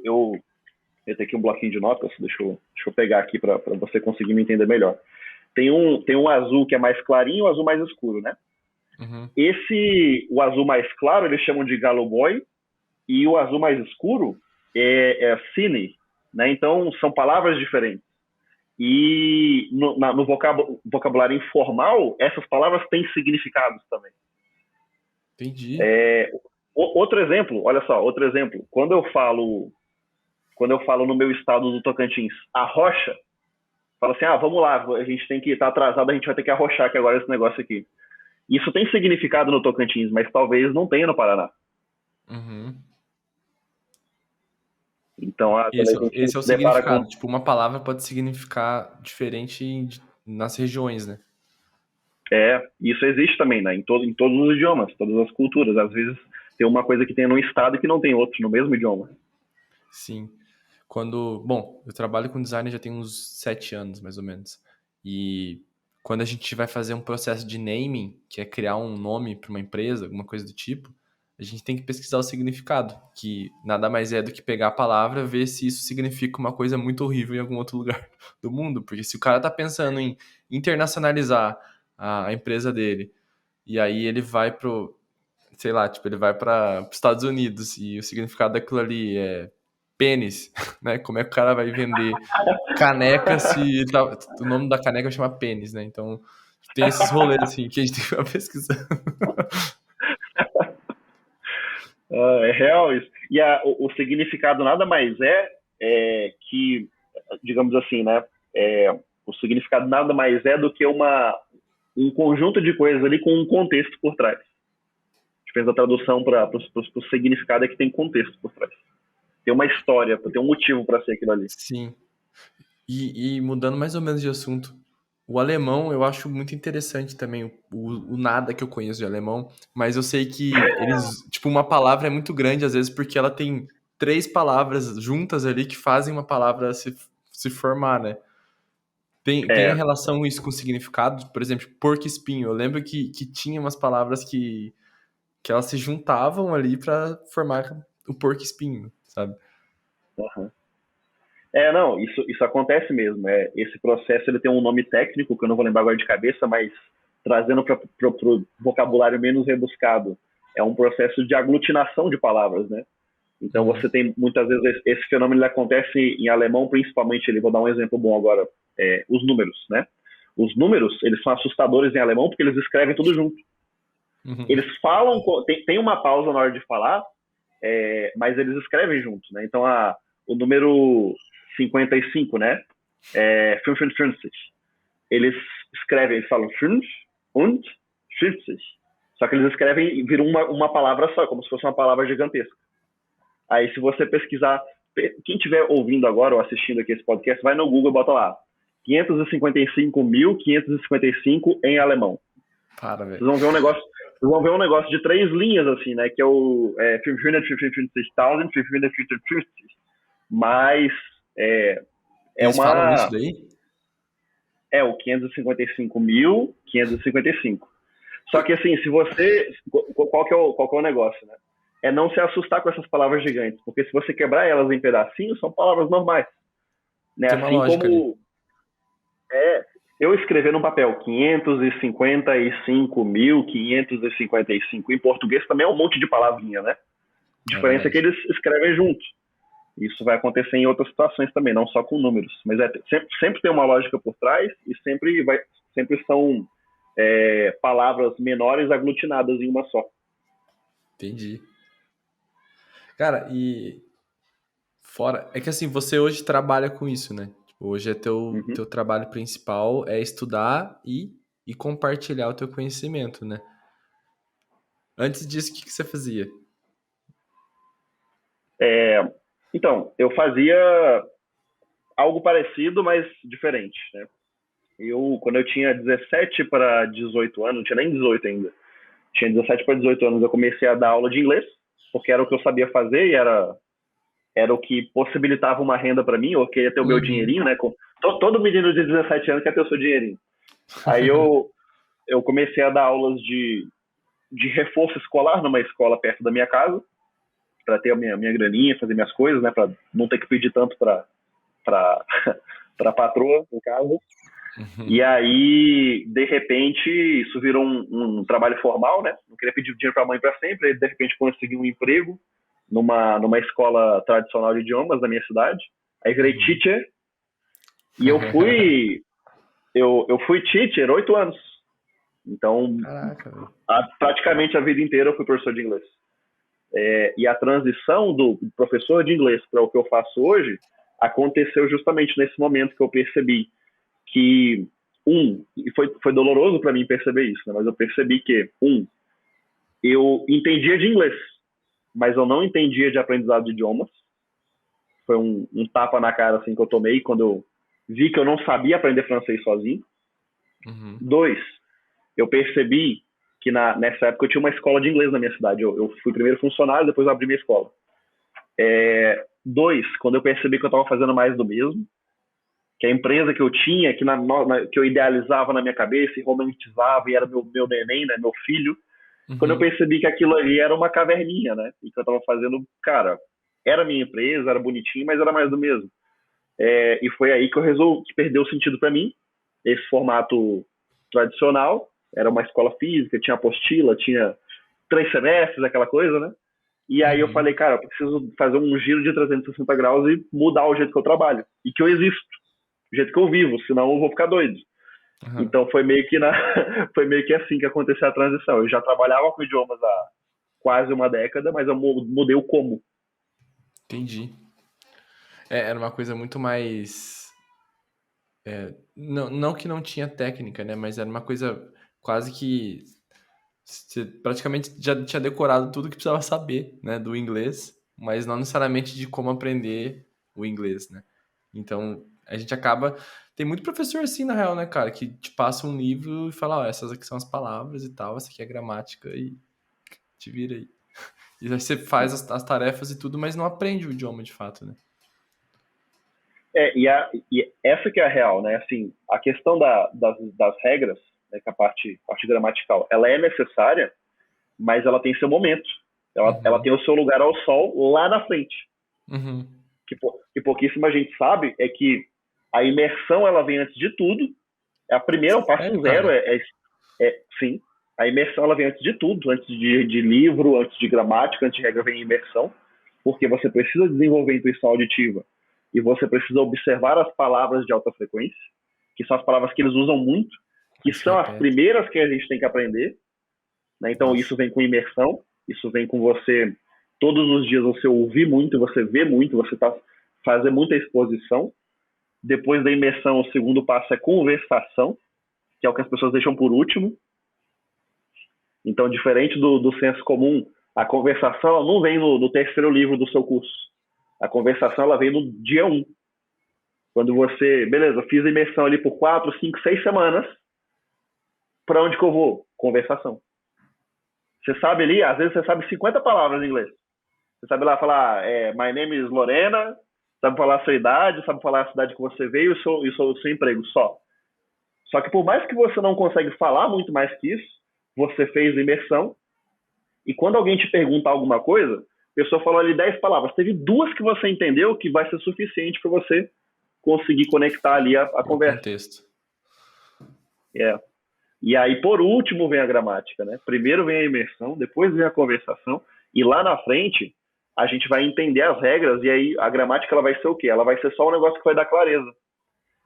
tenho aqui um bloquinho de notas, deixa eu pegar aqui para você conseguir me entender melhor. Tem um azul que é mais clarinho e um azul mais escuro, né? Uhum. O azul mais claro eles chamam de galoboy e o azul mais escuro é cine, né? Então são palavras diferentes. E no vocabulário informal, essas palavras têm significados também. Entendi. Outro exemplo, olha só, Quando eu falo no meu estado do Tocantins, arrocha, fala assim, vamos lá, a gente tem que estar atrasado, a gente vai ter que arrochar aqui agora esse negócio aqui. Isso tem significado no Tocantins, mas talvez não tenha no Paraná. Uhum. Então, esse é o significado. Tipo, uma palavra pode significar diferente nas regiões, né? Isso existe também, né? Em todos os idiomas, todas as culturas. Às vezes tem uma coisa que tem num estado e que não tem outro, no mesmo idioma. Sim. Bom, eu trabalho com design já tem uns 7 anos, mais ou menos. E quando a gente vai fazer um processo de naming, que é criar um nome para uma empresa, alguma coisa do tipo, a gente tem que pesquisar o significado, que nada mais é do que pegar a palavra, ver se isso significa uma coisa muito horrível em algum outro lugar do mundo. Porque se o cara tá pensando em internacionalizar a empresa dele, e aí ele vai sei lá, tipo, ele vai para os Estados Unidos e o significado daquilo ali é pênis, né? Como é que o cara vai vender caneca se o nome da caneca chama pênis, né? Então, tem esses rolês assim que a gente tem que ficar pesquisando. É real isso. E o significado nada mais que, digamos assim, né? O significado nada mais é do que um conjunto de coisas ali com um contexto por trás. A gente fez a tradução para o significado é que tem contexto por trás. Tem uma história, tem um motivo para ser aquilo ali. Sim. E mudando mais ou menos de assunto, o alemão eu acho muito interessante também, o nada que eu conheço de alemão, mas eu sei que eles, tipo, uma palavra é muito grande às vezes porque ela tem 3 palavras juntas ali que fazem uma palavra se formar, né? Tem É, relação isso com significado? Por exemplo, porco-espinho. Eu lembro que tinha umas palavras que elas se juntavam ali pra formar o porco-espinho, sabe? aham. Não, isso acontece mesmo. Esse processo ele tem um nome técnico que eu não vou lembrar agora de cabeça, mas trazendo para o vocabulário menos rebuscado, é um processo de aglutinação de palavras, né? Então Uhum. você tem muitas vezes esse fenômeno ele acontece em alemão, principalmente. Ele vou dar um exemplo bom agora, os números, né? Os números eles são assustadores em alemão porque eles escrevem tudo junto. Uhum. Eles falam, tem uma pausa na hora de falar, mas eles escrevem junto, né? Então o número 55, né? 55. Eles escrevem, eles falam 5 und 50. Só que eles escrevem e viram uma palavra só, como se fosse uma palavra gigantesca. Aí se você pesquisar, quem estiver ouvindo agora ou assistindo aqui esse podcast, vai no Google e bota lá 555.555 em alemão. Para, velho. Vocês vão ver um negócio, vocês vão ver um negócio de 3 linhas, assim, né? Que é o 550.550. Mas é Eles falam isso uma. daí? É o 555.555. Só que assim, se você. Qual que é o negócio, né? É não se assustar com essas palavras gigantes, porque se você quebrar elas em pedacinhos, são palavras normais. Né? Tem uma Assim lógica ali. como eu escrever no papel 555.555 em português também é um monte de palavrinha, né? A É diferença é que verdade. eles escrevem juntos. Isso vai acontecer em outras situações também, não só com números. Mas sempre tem uma lógica por trás e sempre são palavras menores aglutinadas em uma só. Entendi. Cara, e fora. É que assim, você hoje trabalha com isso, né? Tipo, hoje é teu Uhum. trabalho principal é estudar e compartilhar o teu conhecimento, né? Antes disso, o que você fazia? É, então, eu fazia algo parecido, mas diferente, né? Quando eu tinha 17 para 18 anos, não tinha nem 18 ainda, tinha 17 para 18 anos, eu comecei a dar aula de inglês, porque era o que eu sabia fazer e era o que possibilitava uma renda para mim, eu queria ter o meu Uhum. dinheirinho, né? Todo menino de 17 anos quer ter o seu dinheirinho. Aí eu comecei a dar aulas de reforço escolar numa escola perto da minha casa, para ter a minha graninha, fazer minhas coisas, né? Para não ter que pedir tanto para para patroa, no caso. E Uhum. aí, de repente, isso virou um trabalho formal, né? Não queria pedir dinheiro para a mãe para sempre, aí de repente consegui um emprego numa escola tradicional de idiomas da minha cidade. Aí virei Uhum. teacher e eu fui teacher 8 anos. Então, Caraca, velho. praticamente a vida inteira eu fui professor de inglês. E a transição do professor de inglês para o que eu faço hoje aconteceu justamente nesse momento que eu percebi que, e foi doloroso para mim perceber isso, né? Mas eu percebi que, eu entendia de inglês, mas eu não entendia de aprendizado de idiomas. Foi um tapa na cara assim que eu tomei quando eu vi que eu não sabia aprender francês sozinho. Uhum. 2, eu percebi que nessa época eu tinha uma escola de inglês na minha cidade. Eu fui primeiro funcionário, depois eu abri minha escola. 2, quando eu percebi que eu estava fazendo mais do mesmo, que a empresa que eu tinha, que eu idealizava na minha cabeça e romantizava e era meu neném, né, meu filho, quando eu Uhum. percebi que aquilo ali era uma caverninha, né, e que eu estava fazendo, cara, era minha empresa, era bonitinho, mas era mais do mesmo. E foi aí que eu resolvi que perdeu o sentido para mim, esse formato tradicional, era uma escola física, tinha apostila, tinha 3 semestres, aquela coisa, né? E aí eu Uhum. falei, cara, eu preciso fazer um giro de 360 graus e mudar o jeito que eu trabalho. E que eu existo, o jeito que eu vivo, senão eu vou ficar doido. Uhum. Então foi meio que foi meio que assim que aconteceu a transição. Eu já trabalhava com idiomas há quase uma década, mas eu mudei o como. Entendi. Era uma coisa muito mais. Não, não que não tinha técnica, né? Mas era uma coisa quase que. Você praticamente já tinha decorado tudo que precisava saber, né? Do inglês, mas não necessariamente de como aprender o inglês, né? Então, a gente acaba. Tem muito professor assim, na real, né, cara? Que te passa um livro e fala: Ó, essas aqui são as palavras e tal, essa aqui é a gramática e te vira aí. E aí você faz as tarefas e tudo, mas não aprende o idioma de fato, né? E essa que é a real, né? Assim, a questão das regras, né, que a parte gramatical, ela é necessária, mas ela tem seu momento. Ela Uhum. tem o seu lugar ao sol lá na frente. Uhum. Que pouquíssima gente sabe é que a imersão ela vem antes de tudo. É a primeira, o passo Sério, zero cara? sim. A imersão ela vem antes de tudo, antes de livro, antes de gramática, antes de regra vem a imersão, porque você precisa desenvolver a intuição auditiva e você precisa observar as palavras de alta frequência, que são as palavras que eles usam muito, que Aí se são as repete. primeiras que a gente tem que aprender, né? Então Nossa. isso vem com imersão, isso vem com você todos os dias você ouvir muito, você ver muito, você tá fazer muita exposição. Depois da imersão, o segundo passo é conversação, que é o que as pessoas deixam por último. Então, diferente do senso comum, a conversação não vem no terceiro livro do seu curso. A conversação ela vem no dia um. Quando você, beleza, fiz a imersão ali por 4, 5, 6 semanas, para onde que eu vou? Conversação. Você sabe ali, às vezes você sabe 50 palavras em inglês. Você sabe lá falar, my name is Lorena, sabe falar a sua idade, sabe falar a cidade que você veio e o seu emprego só. Só que por mais que você não consegue falar muito mais que isso, você fez imersão, e quando alguém te pergunta alguma coisa, a pessoa falou ali 10 palavras, teve duas que você entendeu que vai ser suficiente para você conseguir conectar ali a O conversa. contexto. É. E aí, por último, vem a gramática, né? Primeiro vem a imersão, depois vem a conversação, e lá na frente a gente vai entender as regras, e aí a gramática ela vai ser o quê? Ela vai ser só um negócio que vai dar clareza.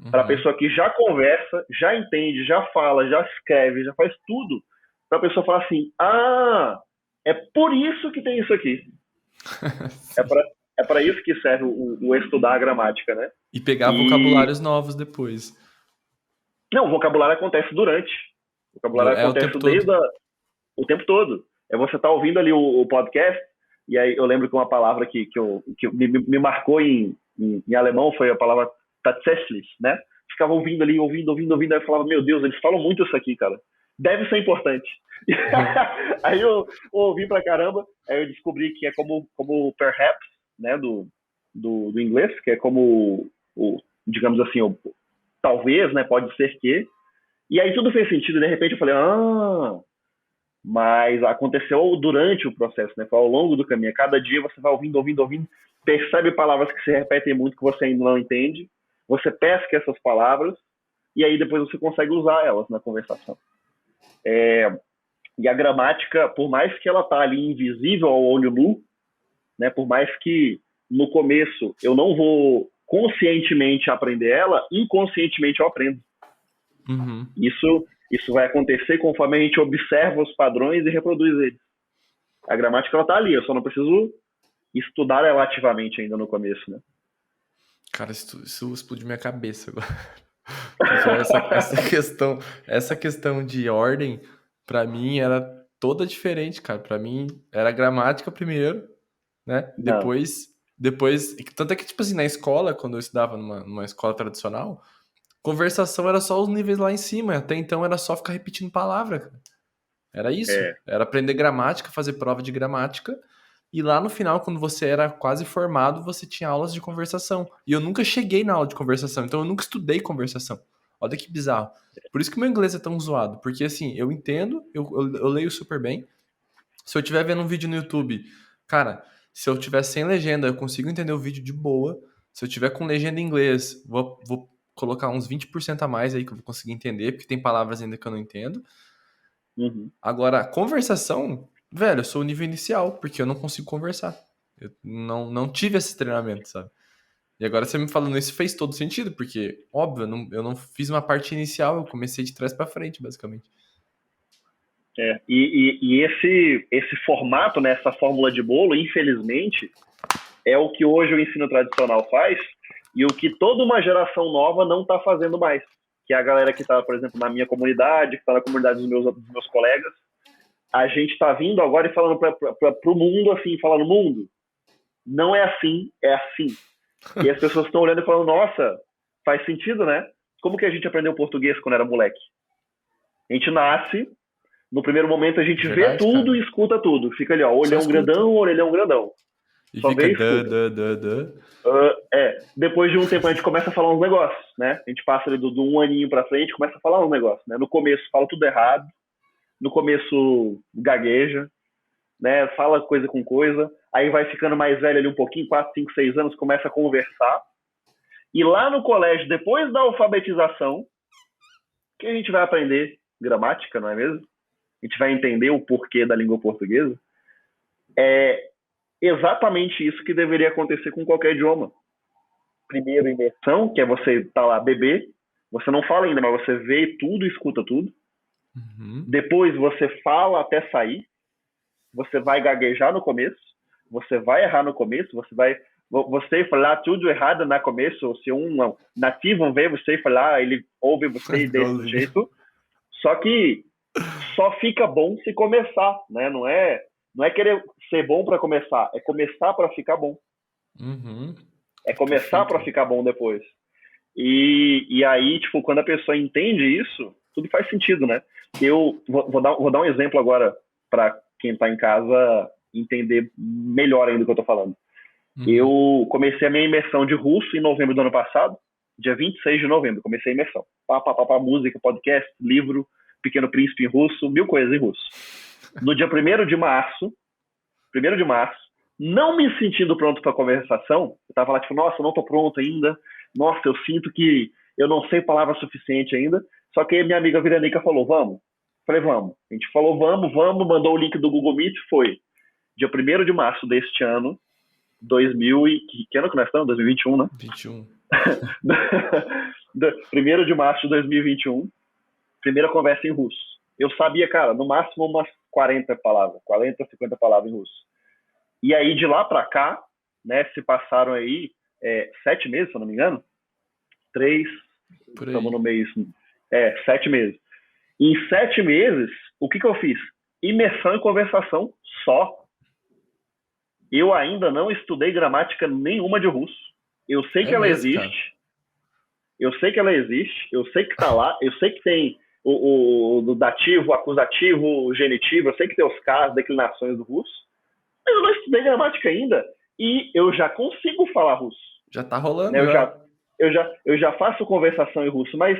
Para a Uhum. pessoa que já conversa, já entende, já fala, já escreve, já faz tudo, para a pessoa falar assim: ah, é por isso que tem isso aqui. É Sim. para isso que serve o estudar a gramática, né? E pegar E vocabulários novos depois. não, o vocabulário acontece durante. O vocabulário É o tempo acontece todo. o tempo todo. É você tá ouvindo ali o podcast, e aí eu lembro que uma palavra que me marcou em alemão foi a palavra tatsächlich, né? Ficava ouvindo ali, ouvindo, aí eu falava, meu Deus, eles falam muito isso aqui, cara. Deve ser importante. Aí eu ouvi pra caramba, aí eu descobri que é como perhaps, né, do inglês, que é como, digamos assim, talvez, né, pode ser que. E aí tudo fez sentido, de repente eu falei, mas aconteceu durante o processo, né? Foi ao longo do caminho. Cada dia você vai ouvindo, percebe palavras que se repetem muito que você ainda não entende, você pesca essas palavras e aí depois você consegue usar elas na conversação. E a gramática, por mais que ela tá ali invisível ao olho nu, né? Por mais que no começo eu não vou conscientemente aprender ela, inconscientemente eu aprendo. Uhum. Isso vai acontecer conforme a gente observa os padrões e reproduz eles. A gramática ela tá ali, eu só não preciso estudar ela ativamente ainda no começo, né? Cara, isso explodiu minha cabeça agora. Porque essa questão de ordem, pra mim, era toda diferente, cara. Pra mim, era gramática primeiro, né? Não, Depois, tanto é que, tipo assim, na escola, quando eu estudava numa escola tradicional, conversação era só os níveis lá em cima. Até então era só ficar repetindo palavra, cara. Era isso. é, Era aprender gramática, fazer prova de gramática. E lá no final, quando você era quase formado, você tinha aulas de conversação. E eu nunca cheguei na aula de conversação, então eu nunca estudei conversação. Olha que bizarro. Por isso que o meu inglês é tão zoado. Porque assim, eu entendo, eu leio super bem. Se eu estiver vendo um vídeo no YouTube, cara, se eu tiver sem legenda, eu consigo entender o vídeo de boa. Se eu tiver com legenda em inglês, vou colocar uns 20% a mais aí que eu vou conseguir entender, porque tem palavras ainda que eu não entendo. uhum, Agora, conversação, velho, eu sou o nível inicial, porque eu não consigo conversar. Eu não tive esse treinamento, sabe? E agora você me falando isso fez todo sentido, porque, óbvio, eu não fiz uma parte inicial, eu comecei de trás pra frente, basicamente. E esse formato, né, essa fórmula de bolo, infelizmente, é o que hoje o ensino tradicional faz e o que toda uma geração nova não está fazendo mais. Que é a galera que está, por exemplo, na minha comunidade, que está na comunidade dos meus colegas. A gente está vindo agora e falando para o mundo assim, falando, mundo, não é assim, é assim. E as pessoas estão olhando e falando, nossa, faz sentido, né? Como que a gente aprendeu português quando era moleque? A gente nasce, no primeiro momento a gente vê Verdade, tudo cara. e escuta tudo. Fica ali, ó, Só olhão escuta. grandão, orelhão grandão. E Só fica vê e escuta. dã. Depois de um tempo a gente começa a falar uns negócios, né? A gente passa ali do um aninho pra frente, começa a falar uns negócios, né? No começo fala tudo errado, no começo gagueja, né? Fala coisa com coisa, aí vai ficando mais velho ali um pouquinho, 4, 5, 6 anos, começa a conversar. E lá no colégio, depois da alfabetização, que a gente vai aprender gramática, não é mesmo? A gente vai entender o porquê da língua portuguesa. É exatamente isso que deveria acontecer com qualquer idioma. Primeiro, imersão, que é você estar lá beber, você não fala ainda, mas você vê tudo e escuta tudo. Uhum. Depois você fala até sair, você vai gaguejar no começo, você vai errar no começo, você falar tudo errado no começo. Se um nativo vê você falar, ele ouve você desse jeito. Só que só fica bom se começar, né? Não é querer ser bom para começar, é começar para ficar bom. Uhum. É começar para Perfeito. ficar bom depois. E aí, tipo, quando a pessoa entende isso, tudo faz sentido, né? Eu vou dar um exemplo agora para quem está em casa entender melhor ainda o que eu tô falando. Uhum. Eu comecei a minha imersão de russo em novembro do ano passado, dia 26 de novembro, comecei a imersão. Música, podcast, livro, Pequeno Príncipe em russo, mil coisas em russo. No dia 1º de março, não me sentindo pronto para a conversação, eu tava lá tipo, nossa, eu não tô pronto ainda, nossa, eu sinto que eu não sei palavra suficiente ainda, só que aí minha amiga Viranica falou, vamos. Falei, vamos. A gente falou, vamos, mandou o link do Google Meet, foi dia 1º de março deste ano, 2000 e... Que ano que nós estamos? 2021, né? 21. 1º de março de 2021, primeira conversa em russo. Eu sabia, cara, no máximo umas 40 palavras, 40, 50 palavras em russo. E aí, de lá pra cá, né, se passaram aí 7 meses, se eu não me engano. 3, Por estamos aí. no mês... 7 meses. Em 7 meses, o que eu fiz? Imersão em conversação só. Eu ainda não estudei gramática nenhuma de russo. Eu sei É que ela mesmo, cara. existe. Eu sei que tá lá, eu sei que tem o dativo, o acusativo, o genitivo, eu sei que tem os casos, declinações do russo, mas eu não estudei gramática ainda e eu já consigo falar russo. Já tá rolando, Né? já. Eu já faço conversação em russo, mas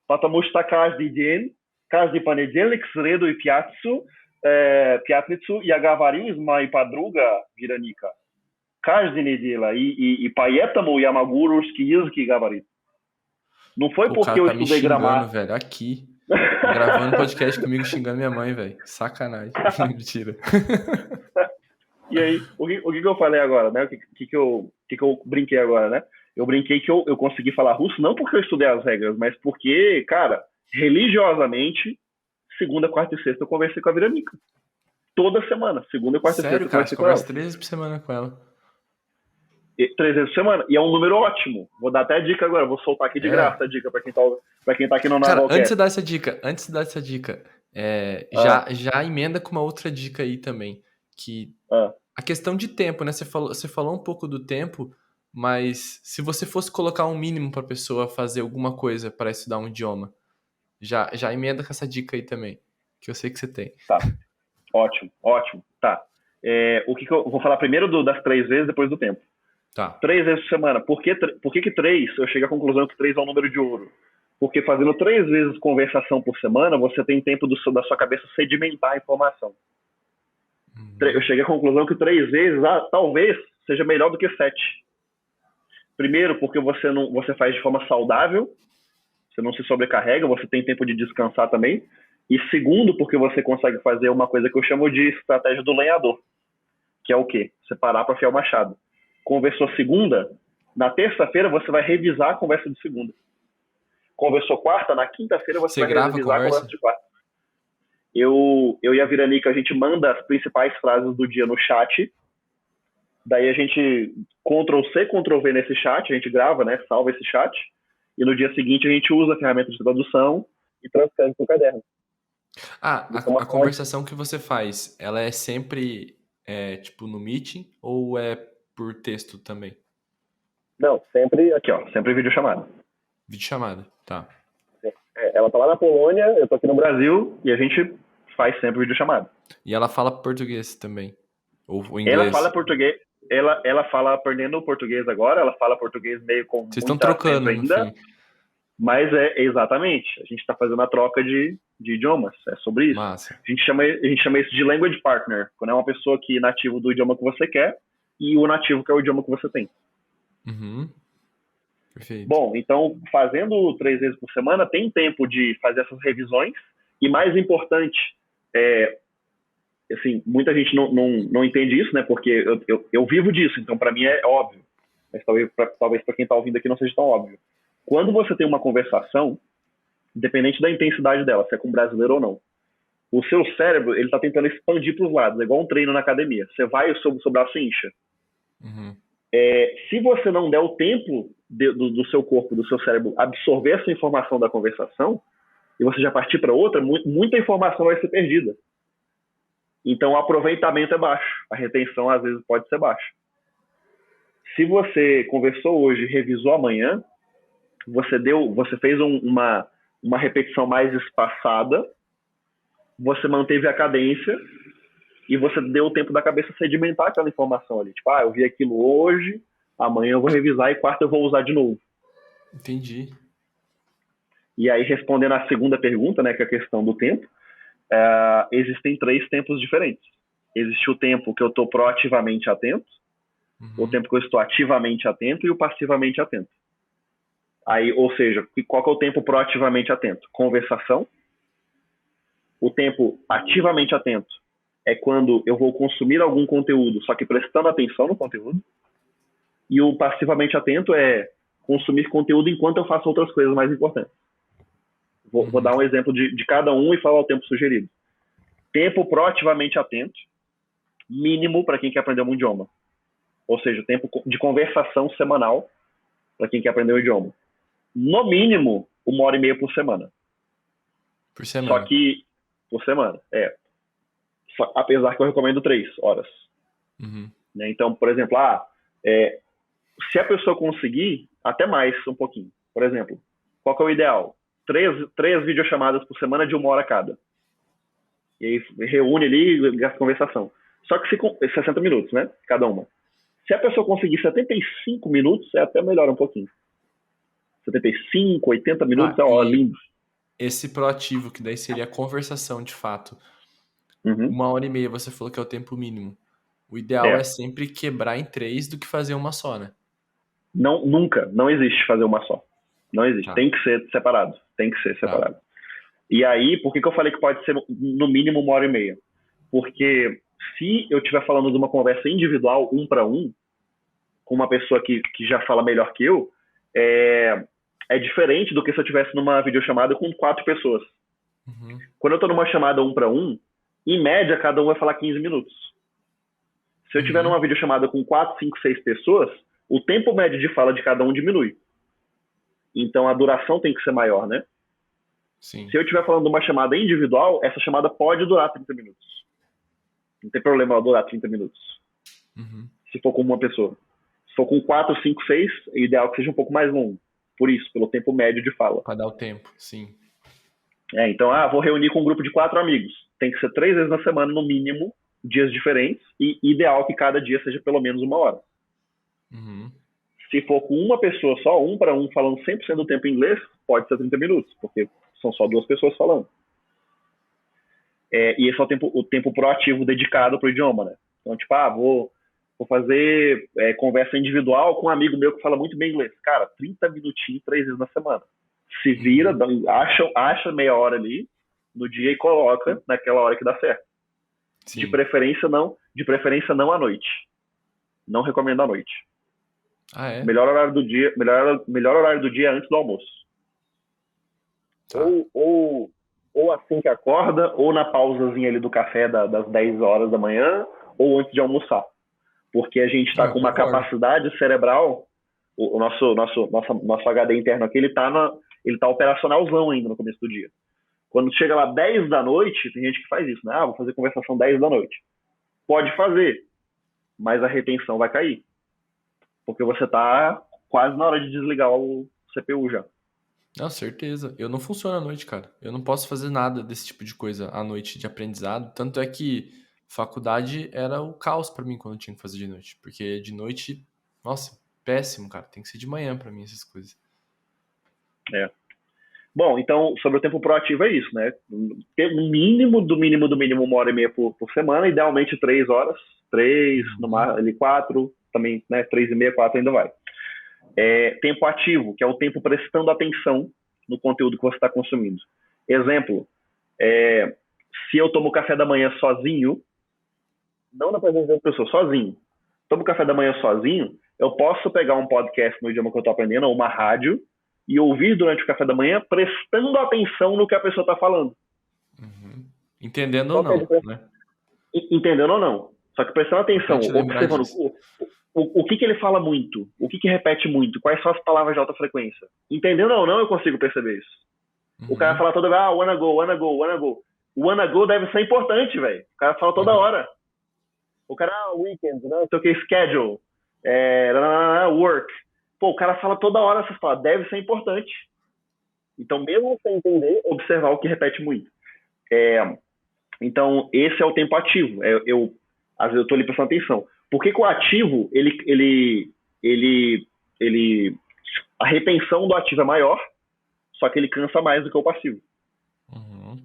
потому что каждый день, каждый понедельник, среду и пятницу я говорю с моей подругой Вероника. Каждый неделя. И поэтому я могу русский язык говорить. Não foi Pô, o porque cara eu tá me estudei xingando, gramática. velho, aqui. Gravando podcast comigo xingando minha mãe, velho. Sacanagem. Mentira. E aí, o que eu falei agora, né? O que eu brinquei agora, né? Eu brinquei que eu consegui falar russo não porque eu estudei as regras, mas porque, cara, religiosamente, segunda, quarta e sexta eu conversei com a Viranica. Toda semana, segunda, quarta e sexta Sério, eu cara, você conversei com conversa ela. 3 vezes por semana com ela. 3 vezes por semana. E é um número ótimo. Vou dar até a dica agora, vou soltar aqui de É. graça a dica pra quem tá aqui no Cara, antes de Navalcast. dar essa dica, Ah, já emenda com uma outra dica aí também, que ah. a questão de tempo, né? Você falou um pouco do tempo, mas se você fosse colocar um mínimo pra pessoa fazer alguma coisa para estudar um idioma, já emenda com essa dica aí também, que eu sei que você tem. Tá, ótimo. Tá. O que eu vou falar primeiro das 3 vezes, depois do tempo. Tá. 3 vezes por semana. Por que 3? Eu chego à conclusão que 3 é um número de ouro. Porque fazendo 3 vezes conversação por semana, você tem tempo da sua cabeça sedimentar a informação. Eu cheguei à conclusão que 3 vezes, talvez, seja melhor do que 7. Primeiro, porque você faz de forma saudável, você não se sobrecarrega, você tem tempo de descansar também. E segundo, porque você consegue fazer uma coisa que eu chamo de estratégia do lenhador, que é o quê? Você parar para afiar o machado. Conversou segunda, na terça-feira você vai revisar a conversa de segunda. Conversou quarta, na quinta-feira você Você vai grava a revisar a conversa conversa? de quarta. Eu e a Viranica, a gente manda as principais frases do dia no chat. Daí a gente Ctrl+C, Ctrl+V nesse chat, a gente grava, né? Salva esse chat. E no dia seguinte a gente usa a ferramenta de tradução e transcreve para o caderno. A conversação que você faz, ela é sempre tipo no meeting ou é por texto também? Não, sempre aqui, ó, sempre videochamada. Videochamada, tá. Ela tá lá na Polônia, eu tô aqui no Brasil e a gente faz sempre videochamada. E ela fala português também? Ou Ela fala inglês? português, ela fala aprendendo português agora, ela fala português meio com Vocês estão muito acento trocando no ainda, fim. mas é exatamente, a gente está fazendo a troca de idiomas, é sobre isso. Massa. A gente chama isso de language partner, quando é uma pessoa que é nativo do idioma que você quer e o nativo que é o idioma que você tem. Uhum. Perfeito. Bom, então, fazendo 3 vezes por semana, tem tempo de fazer essas revisões. E mais importante, é, assim, muita gente não entende isso, né? Porque eu vivo disso, então para mim é óbvio. Mas talvez para quem está ouvindo aqui não seja tão óbvio. Quando você tem uma conversação, independente da intensidade dela, se é com brasileiro ou não, o seu cérebro ele está tentando expandir para os lados, é igual um treino na academia. Você vai e o seu braço incha. Uhum. Se você não der o tempo do seu corpo, do seu cérebro, absorver essa informação da conversação, e você já partir para outra, muita informação vai ser perdida. Então o aproveitamento é baixo, a retenção às vezes pode ser baixa. Se você conversou hoje e revisou amanhã, você fez uma repetição mais espaçada, você manteve a cadência e você deu o tempo da cabeça sedimentar aquela informação ali. Tipo, eu vi aquilo hoje, amanhã eu vou revisar e quarta eu vou usar de novo. Entendi. E aí, respondendo à segunda pergunta, né, que é a questão do tempo, existem 3 tempos diferentes. Existe o tempo que eu estou proativamente atento, o Uhum. tempo que eu estou ativamente atento e o passivamente atento. Aí, ou seja, qual que é o tempo proativamente atento? Conversação. O tempo ativamente atento é quando eu vou consumir algum conteúdo, só que prestando atenção no conteúdo. E o passivamente atento é consumir conteúdo enquanto eu faço outras coisas mais importantes. Vou Uhum. dar um exemplo de cada um e falar o tempo sugerido. Tempo proativamente atento, mínimo para quem quer aprender um idioma. Ou seja, tempo de conversação semanal para quem quer aprender um idioma. No mínimo, 1 hora e meia por semana. Por Só semana. que, por semana, apesar que eu recomendo 3 horas. Uhum. Né? Então, por exemplo, se a pessoa conseguir, até mais um pouquinho. Por exemplo, qual que é o ideal? Três videochamadas por semana de 1 hora cada. E aí reúne ali a conversação. Só que 60 minutos, né? Cada uma. Se a pessoa conseguir 75 minutos, é até melhor um pouquinho. 75, 80 minutos Tá, é e lindo. esse proativo, que daí seria a conversação de fato. Uhum. 1 hora e meia você falou que é o tempo mínimo. O ideal é É. sempre quebrar em 3 do que fazer uma só, né? Não, nunca, não existe fazer uma só. Não existe. Tá, Tem que ser separado. Tem que ser tá. separado. E aí, por que eu falei que pode ser no mínimo 1 hora e meia? Porque se eu estiver falando de uma conversa individual, um para um, com uma pessoa que já fala melhor que eu, é diferente do que se eu estivesse numa videochamada com 4 pessoas. Uhum. Quando eu estou numa chamada um para um, em média, cada um vai falar 15 minutos. Se eu estiver Uhum. numa videochamada com 4, 5, 6 pessoas, o tempo médio de fala de cada um diminui. Então a duração tem que ser maior, né? Sim. Se eu estiver falando de uma chamada individual, essa chamada pode durar 30 minutos. Não tem problema ela durar 30 minutos. Uhum. Se for com uma pessoa. Se for com 4, 5, 6, é ideal que seja um pouco mais longo. Por isso, pelo tempo médio de fala. Pra dar o tempo, sim. Então, vou reunir com um grupo de 4 amigos. Tem que ser 3 vezes na semana, no mínimo, dias diferentes. E ideal que cada dia seja pelo menos 1 hora. Uhum. Se for com uma pessoa só, um para um, falando 100% do tempo em inglês, pode ser 30 minutos, porque são só 2 pessoas falando. E esse é o tempo proativo dedicado para o idioma, né? Então, tipo, vou fazer conversa individual com um amigo meu que fala muito bem inglês. Cara, 30 minutinhos, 3 vezes na semana. Se vira, Uhum. acha meia hora ali no dia e coloca naquela hora que dá certo. Sim. De preferência não à noite. Não recomendo à noite. Ah, é? Melhor horário do dia, melhor horário do dia é antes do almoço. Tá. Ou assim que acorda, ou na pausazinha ali do café das 10 horas da manhã, ou antes de almoçar. Porque a gente Não, está eu com uma concordo. capacidade cerebral, o nosso HD interno aqui, ele tá operacionalzão ainda no começo do dia. Quando chega lá 10 da noite, tem gente que faz isso, né? Vou fazer conversação 10 da noite. Pode fazer, mas a retenção vai cair. Porque você tá quase na hora de desligar o CPU já. Não, certeza. Eu não funciono à noite, cara. Eu não posso fazer nada desse tipo de coisa à noite de aprendizado. Tanto é que faculdade era o caos pra mim quando eu tinha que fazer de noite. Porque de noite, nossa, péssimo, cara. Tem que ser de manhã pra mim essas coisas. É. Bom, então, sobre o tempo proativo é isso, né? Ter um mínimo, do mínimo, do mínimo, 1 hora e meia por semana, idealmente 3 horas, três, no mar, ali 4, também, né? 3 e meia, 4 ainda vai. Tempo ativo, que é o tempo prestando atenção no conteúdo que você está consumindo. Exemplo, se eu tomo café da manhã sozinho, não na presença de outra pessoa, sozinho, tomo café da manhã sozinho, eu posso pegar um podcast no idioma que eu estou aprendendo, ou uma rádio, e ouvir durante o café da manhã, prestando atenção no que a pessoa está falando. Uhum. Entendendo ou Qual que é a não, diferença? né? Entendendo ou não. Só que prestando atenção, Importante lembrar observando disso. o que ele fala muito, o que repete muito, quais são as palavras de alta frequência. Entendendo ou não, eu consigo perceber isso. O cara Uhum. fala toda vez, wanna go, wanna go, wanna go. O wanna go deve ser importante, velho. O cara fala toda Uhum. hora. O cara, weekend, não sei o que, schedule, work. Pô, o cara fala toda hora essas palavras. Deve ser importante. Então, mesmo sem entender, observar o que repete muito. Então, esse é o tempo ativo. Às vezes eu estou ali prestando atenção. Por que o ativo, a retenção do ativo é maior, só que ele cansa mais do que o passivo. Uhum.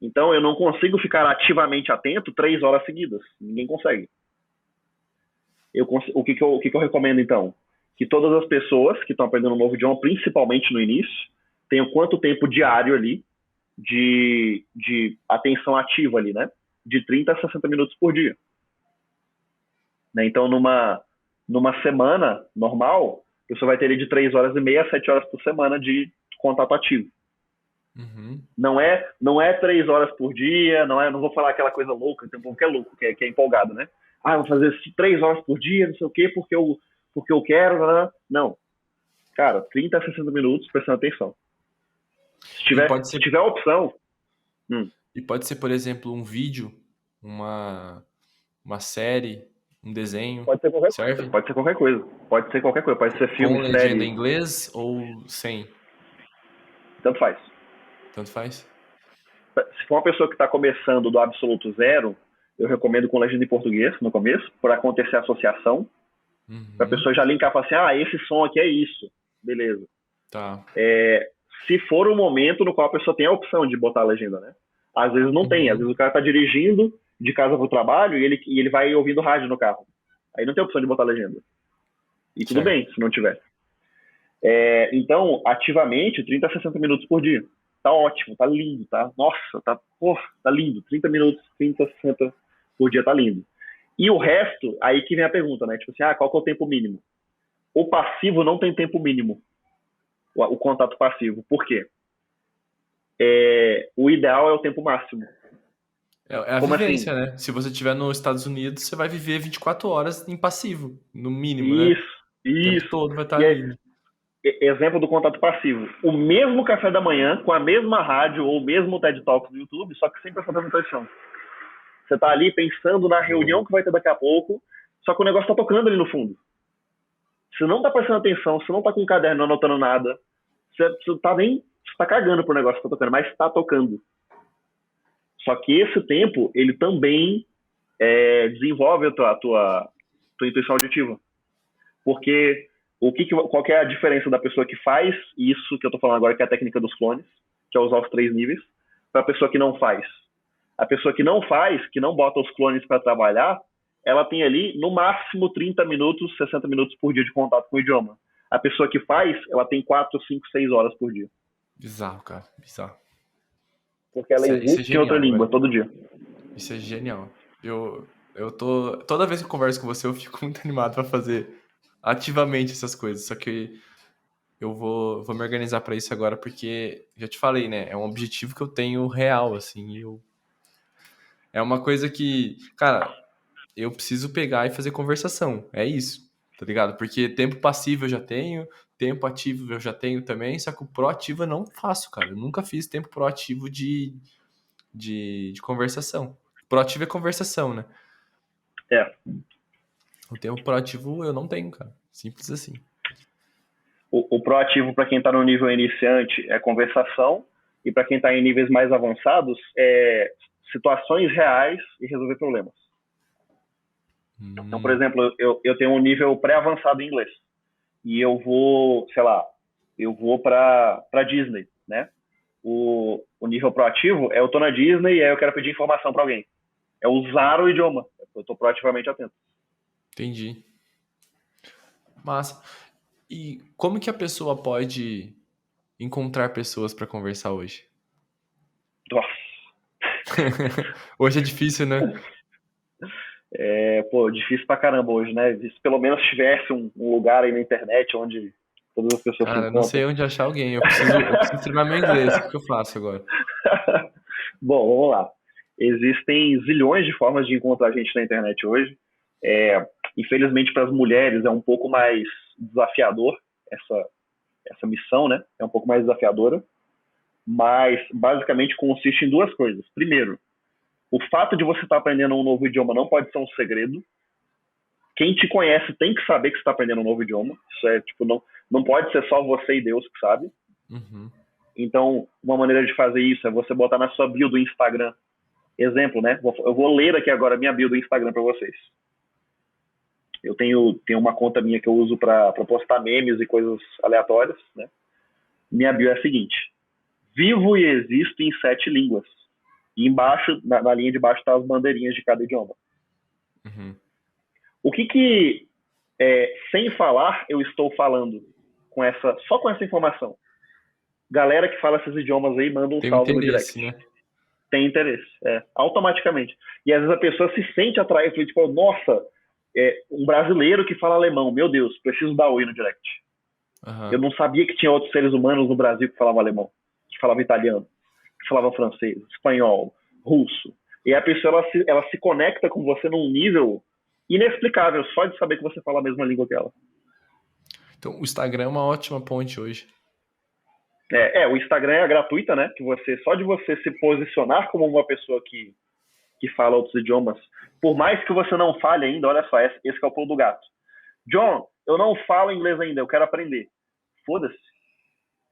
Então, eu não consigo ficar ativamente atento 3 horas seguidas. Ninguém consegue. O que eu recomendo, então? Que todas as pessoas que estão aprendendo um novo idioma, principalmente no início, tenham quanto tempo diário ali de atenção ativa ali, né? De 30 a 60 minutos por dia. Né? Então, numa semana normal, você vai ter ali de 3 horas e meia a 7 horas por semana de contato ativo. Uhum. Não é 3 horas por dia, não vou falar aquela coisa louca, tem um povo que é louco, que é empolgado, né? Ah, eu vou fazer 3 horas por dia, não sei o quê, porque eu quero, né? Não. Cara, 30 a 60 minutos prestando atenção. E pode Se ser, tiver a opção, por exemplo, um vídeo, uma série, um desenho, pode ser qualquer coisa. serve? Pode ser qualquer coisa. Pode ser qualquer coisa. Pode ser Com filme, legenda em série, inglês ou sem? tanto faz. Tanto faz? Se for uma pessoa que está começando do absoluto zero, eu recomendo com legenda em português no começo, para acontecer a associação, para a Uhum. pessoa já linkar e falar assim, esse som aqui é isso. Beleza. Tá. Se for um momento no qual a pessoa tem a opção de botar a legenda, né? Às vezes não tem, às Uhum. vezes o cara está dirigindo de casa para o trabalho e ele vai ouvindo rádio no carro. Aí não tem opção de botar a legenda. E tudo Certo. bem, se não tiver. Então, ativamente, 30 a 60 minutos por dia. Tá ótimo, tá lindo, tá? Nossa, tá lindo. 30 minutos, 30, 60 por dia tá lindo. E o resto, aí que vem a pergunta, né? Tipo assim, qual que é o tempo mínimo? O passivo não tem tempo mínimo. O contato passivo. Por quê? O ideal é o tempo máximo. É a Como assim? vivência, né? Se você estiver nos Estados Unidos, você vai viver 24 horas em passivo, no mínimo, né? Isso, O tempo isso. todo vai estar E ali, né? exemplo do contato passivo. O mesmo café da manhã, com a mesma rádio ou o mesmo TED Talks do YouTube, só que sem prestar atenção. Você tá ali pensando na Boa. reunião que vai ter daqui a pouco, só que o negócio tá tocando ali no fundo. Você não tá prestando atenção, você não tá com um caderno anotando nada, você tá cagando pro negócio que tá tocando, mas tá tocando. Só que esse tempo, ele também desenvolve a tua intuição auditiva. Porque qual que é a diferença da pessoa que faz isso que eu tô falando agora, que é a técnica dos clones, que é usar os 3 níveis, para a pessoa que não faz? A pessoa que não faz, que não bota os clones para trabalhar, ela tem ali no máximo 30 minutos, 60 minutos por dia de contato com o idioma. A pessoa que faz, ela tem 4, 5, 6 horas por dia. Bizarro, cara. Bizarro. Porque ela Isso é existe em outra genial, língua velho. todo dia. Isso é genial. Eu tô. Toda vez que eu converso com você, eu fico muito animado pra fazer ativamente essas coisas. Só que eu vou me organizar pra isso agora, porque já te falei, né? É um objetivo que eu tenho real, assim. É uma coisa que, cara, eu preciso pegar e fazer conversação. É isso, tá ligado? Porque tempo passivo eu já tenho, tempo ativo eu já tenho também, só que o proativo eu não faço, cara. Eu nunca fiz tempo proativo de conversação. Proativo é conversação, né? É. O tempo proativo eu não tenho, cara. Simples assim. O proativo para quem está no nível iniciante é conversação, e para quem está em níveis mais avançados situações reais e resolver problemas. Então, por Hum, exemplo, eu tenho um nível pré-avançado em inglês. E eu vou, sei lá, eu vou para Disney, né? O nível proativo é eu tô na Disney e aí eu quero pedir informação para alguém. É usar o idioma. Eu tô proativamente atento. entendi. Massa. E como que a pessoa pode encontrar pessoas para conversar hoje? Nossa, Hoje é difícil, né? pô, difícil pra caramba hoje, né? Se pelo menos tivesse um lugar aí na internet onde todas as pessoas se Cara, eu não encontram. sei onde achar alguém. Eu preciso treinar meu inglês. O que que eu faço agora? Bom, vamos lá. Existem zilhões de formas de encontrar gente na internet hoje. É, infelizmente, para as mulheres é um pouco mais desafiador essa missão, né? É um pouco mais desafiadora, mas basicamente consiste em duas coisas. Primeiro, o fato de você estar aprendendo um novo idioma não pode ser um segredo. Quem te conhece tem que saber que você está aprendendo um novo idioma. Isso é tipo não pode ser só você e Deus que sabe. Uhum. Então, uma maneira de fazer isso é você botar na sua bio do Instagram. Exemplo, né? Eu vou ler aqui agora a minha bio do Instagram para vocês. Eu tenho uma conta minha que eu uso para postar memes e coisas aleatórias, né? Minha bio é a seguinte: vivo e existo em 7 línguas. E embaixo, na linha de baixo, tá as bandeirinhas de cada idioma. Uhum. O que sem falar, eu estou falando só com essa informação? Galera que fala esses idiomas aí, manda um Tem um salve no direct. interesse, né? Tem interesse, automaticamente. E às vezes a pessoa se sente atraída, tipo, nossa, um brasileiro que fala alemão, meu Deus, preciso dar oi no direct. Eu Aham. não sabia que tinha outros seres humanos no Brasil que falavam alemão, que falavam italiano, que falavam francês, espanhol, russo. E a pessoa ela se conecta com você num nível inexplicável, só de saber que você fala a mesma língua que ela. Então, o Instagram é uma ótima ponte hoje. O Instagram é gratuita, né? Que só de você se posicionar como uma pessoa que fala outros idiomas, por mais que você não fale ainda, olha só, esse é o pulo do gato. John, eu não falo inglês ainda, eu quero aprender. Foda-se.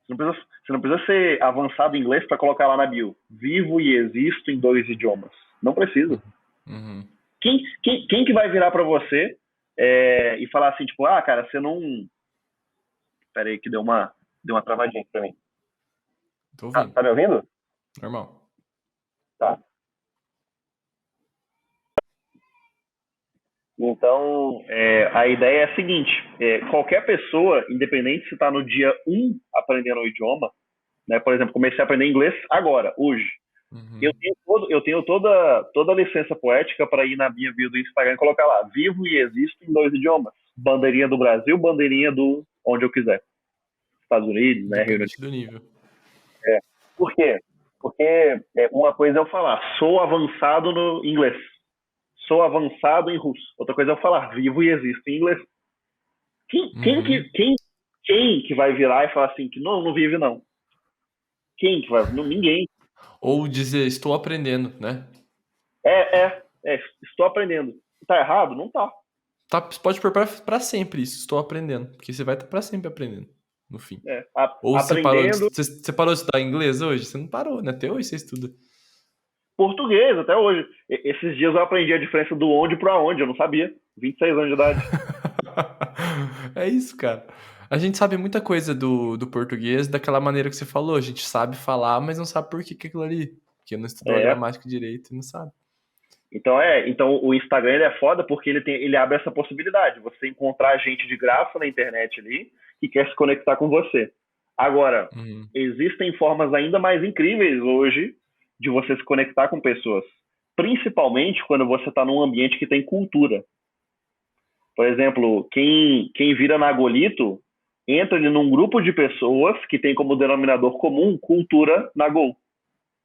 Você não precisa ser avançado em inglês para colocar lá na bio. Vivo e existo em 2 idiomas. Não precisa. Uhum. Quem que vai virar para você e falar assim, tipo, ah, cara, você não. Pera aí que deu uma travadinha aqui pra mim. Tô Tá, ouvindo. tá me ouvindo? Normal. Tá. Então, a ideia é a seguinte: qualquer pessoa, independente se está no dia 1 aprendendo o idioma, né, por exemplo, comecei a aprender inglês agora, hoje. Eu Uhum. tenho, eu tenho toda a licença poética para ir na minha bio do Instagram e colocar lá: vivo e existo em 2 idiomas. Bandeirinha do Brasil, bandeirinha do onde eu quiser. Estados Unidos, né, Reino Unido. Independente do nível. Por quê? Porque uma coisa é eu falar, sou avançado no inglês. Sou avançado em russo. Outra coisa é eu falar, vivo e existo em inglês. Quem, quem, que, Uhum. quem, quem que vai virar e falar assim que não vive não? Quem que vai? Não, ninguém. Ou dizer, estou aprendendo, né? Estou aprendendo. Tá errado? Não tá. Tá, você pode pôr pra sempre isso, estou aprendendo. Porque você vai estar pra sempre aprendendo, no fim. Ou Aprendendo você parou de estudar inglês hoje? Você não parou, né? Até hoje você estuda. português até hoje. Esses dias eu aprendi a diferença do onde para onde, eu não sabia. 26 anos de idade. É isso, cara. A gente sabe muita coisa do português daquela maneira que você falou. A gente sabe falar, mas não sabe por que que aquilo ali. Porque não estudou a É. gramática direito e não sabe. Então o Instagram ele é foda porque ele abre essa possibilidade. Você encontrar gente de graça na internet ali que quer se conectar com você. Agora, Uhum. existem formas ainda mais incríveis hoje de você se conectar com pessoas. Principalmente quando você está num ambiente que tem cultura. Por exemplo, quem vira Nagolito entra num grupo de pessoas que tem como denominador comum cultura Nagol,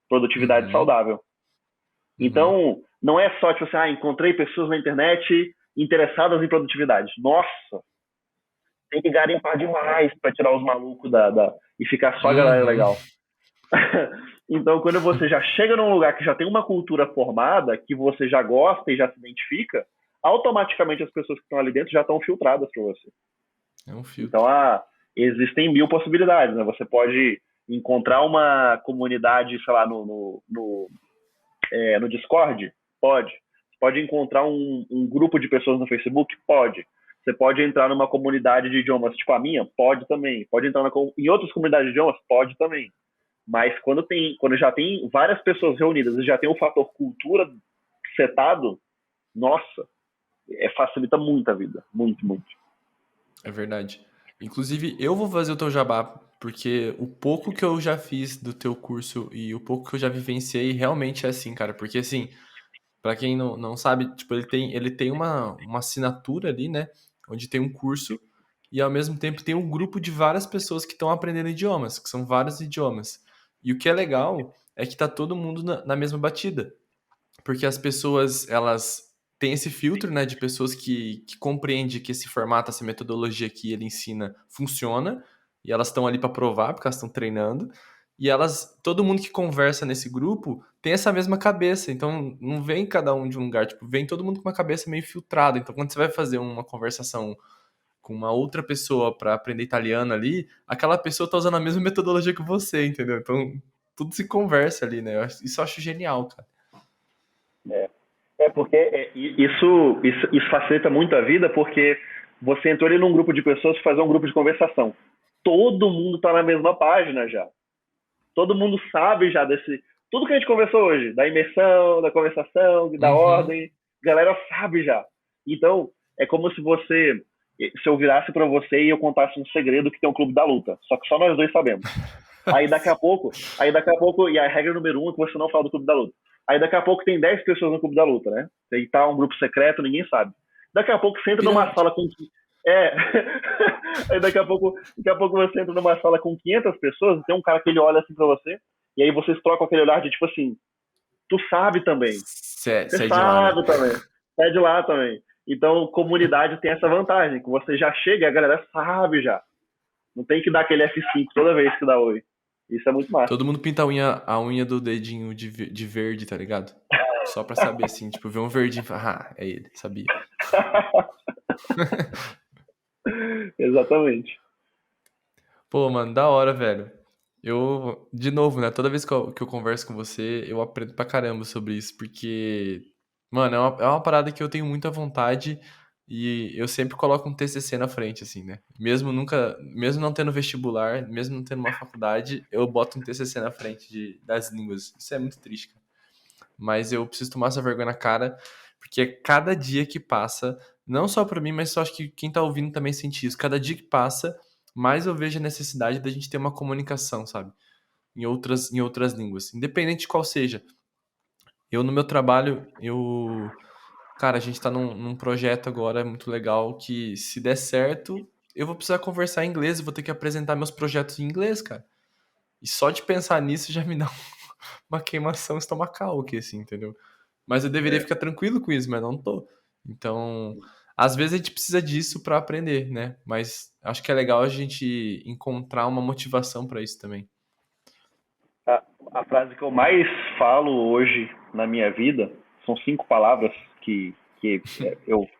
produtividade Uhum. saudável. Uhum. Então, não é só tipo assim, encontrei pessoas na internet interessadas em produtividade. Nossa, tem que garimpar demais para tirar os malucos e ficar só a galera Uhum. legal. Então, quando você já chega num lugar que já tem uma cultura formada, que você já gosta e já se identifica, automaticamente as pessoas que estão ali dentro já estão filtradas para você. É um Então, filtro. existem mil possibilidades, né? Você pode encontrar uma comunidade, sei lá, no Discord? Pode. Você pode encontrar um grupo de pessoas no Facebook? Pode. Você pode entrar numa comunidade de idiomas tipo a minha? Pode também. Pode entrar em outras comunidades de idiomas? Pode também. Mas quando já tem várias pessoas reunidas e já tem o fator cultura setado, nossa, facilita muito a vida. Muito, muito. É verdade. Inclusive, eu vou fazer o teu jabá, porque o pouco que eu já fiz do teu curso e o pouco que eu já vivenciei realmente é assim, cara. Porque assim, pra quem não sabe, tipo, ele tem uma assinatura ali, né? Onde tem um curso e ao mesmo tempo tem um grupo de várias pessoas que estão aprendendo idiomas, que são vários idiomas. E o que é legal é que tá todo mundo na mesma batida. Porque as pessoas, elas têm esse filtro, né, de pessoas que compreendem que esse formato, essa metodologia que ele ensina funciona, e elas estão ali para provar, porque elas estão treinando, e todo mundo que conversa nesse grupo tem essa mesma cabeça, então não vem cada um de um lugar, tipo, vem todo mundo com uma cabeça meio filtrada, então quando você vai fazer uma conversação com uma outra pessoa para aprender italiano ali, aquela pessoa tá usando a mesma metodologia que você, entendeu? Então tudo se conversa ali, né? Isso eu acho genial, cara. Porque isso facilita muito a vida, porque você entrou ali num grupo de pessoas para fazer um grupo de conversação. Todo mundo está na mesma página já. Todo mundo sabe já tudo que a gente conversou hoje, da imersão, da conversação, da ordem, a galera sabe já. Então, é como se eu virasse para você e eu contasse um segredo que tem um clube da luta, só que só nós dois sabemos. Aí daqui a pouco, e a regra número 1 é que você não fala do clube da luta. Aí daqui a pouco tem 10 pessoas no clube da luta, né? Aí tá um grupo secreto, ninguém sabe. Daqui a pouco você entra numa sala com... Aí daqui a pouco você entra numa sala com 500 pessoas e tem um cara que ele olha assim pra você, e aí vocês trocam aquele olhar de tipo assim, tu sabe também. Você Sai de lá, sabe né? também. Sai de lá também. Então, comunidade tem essa vantagem, que você já chega e a galera sabe já. Não tem que dar aquele F5 toda vez que dá oi. Isso é muito massa. Todo mundo pinta a unha do dedinho de verde, tá ligado? Só pra saber, assim, tipo, ver um verdinho e falar, é ele, sabia. Exatamente. Pô, mano, da hora, velho. De novo, né, toda vez que eu converso com você, eu aprendo pra caramba sobre isso, porque, mano, é uma parada que eu tenho muita vontade e eu sempre coloco um TCC na frente, assim, né? Mesmo não tendo vestibular, mesmo não tendo uma faculdade, eu boto um TCC na frente das línguas. Isso é muito triste, cara. Mas eu preciso tomar essa vergonha na cara, porque cada dia que passa, não só pra mim, mas eu acho que quem tá ouvindo também sente isso. Cada dia que passa, mais eu vejo a necessidade da gente ter uma comunicação, sabe? Em outras línguas, independente de qual seja. Eu, no meu trabalho, cara, a gente tá num projeto agora muito legal que, se der certo, eu vou precisar conversar em inglês, eu vou ter que apresentar meus projetos em inglês, cara. E só de pensar nisso já me dá uma queimação estomacal aqui, assim, entendeu? Mas eu deveria ficar tranquilo com isso, mas não tô. Então, às vezes a gente precisa disso pra aprender, né? Mas acho que é legal a gente encontrar uma motivação pra isso também. A frase que eu mais falo hoje na minha vida são 5 palavras que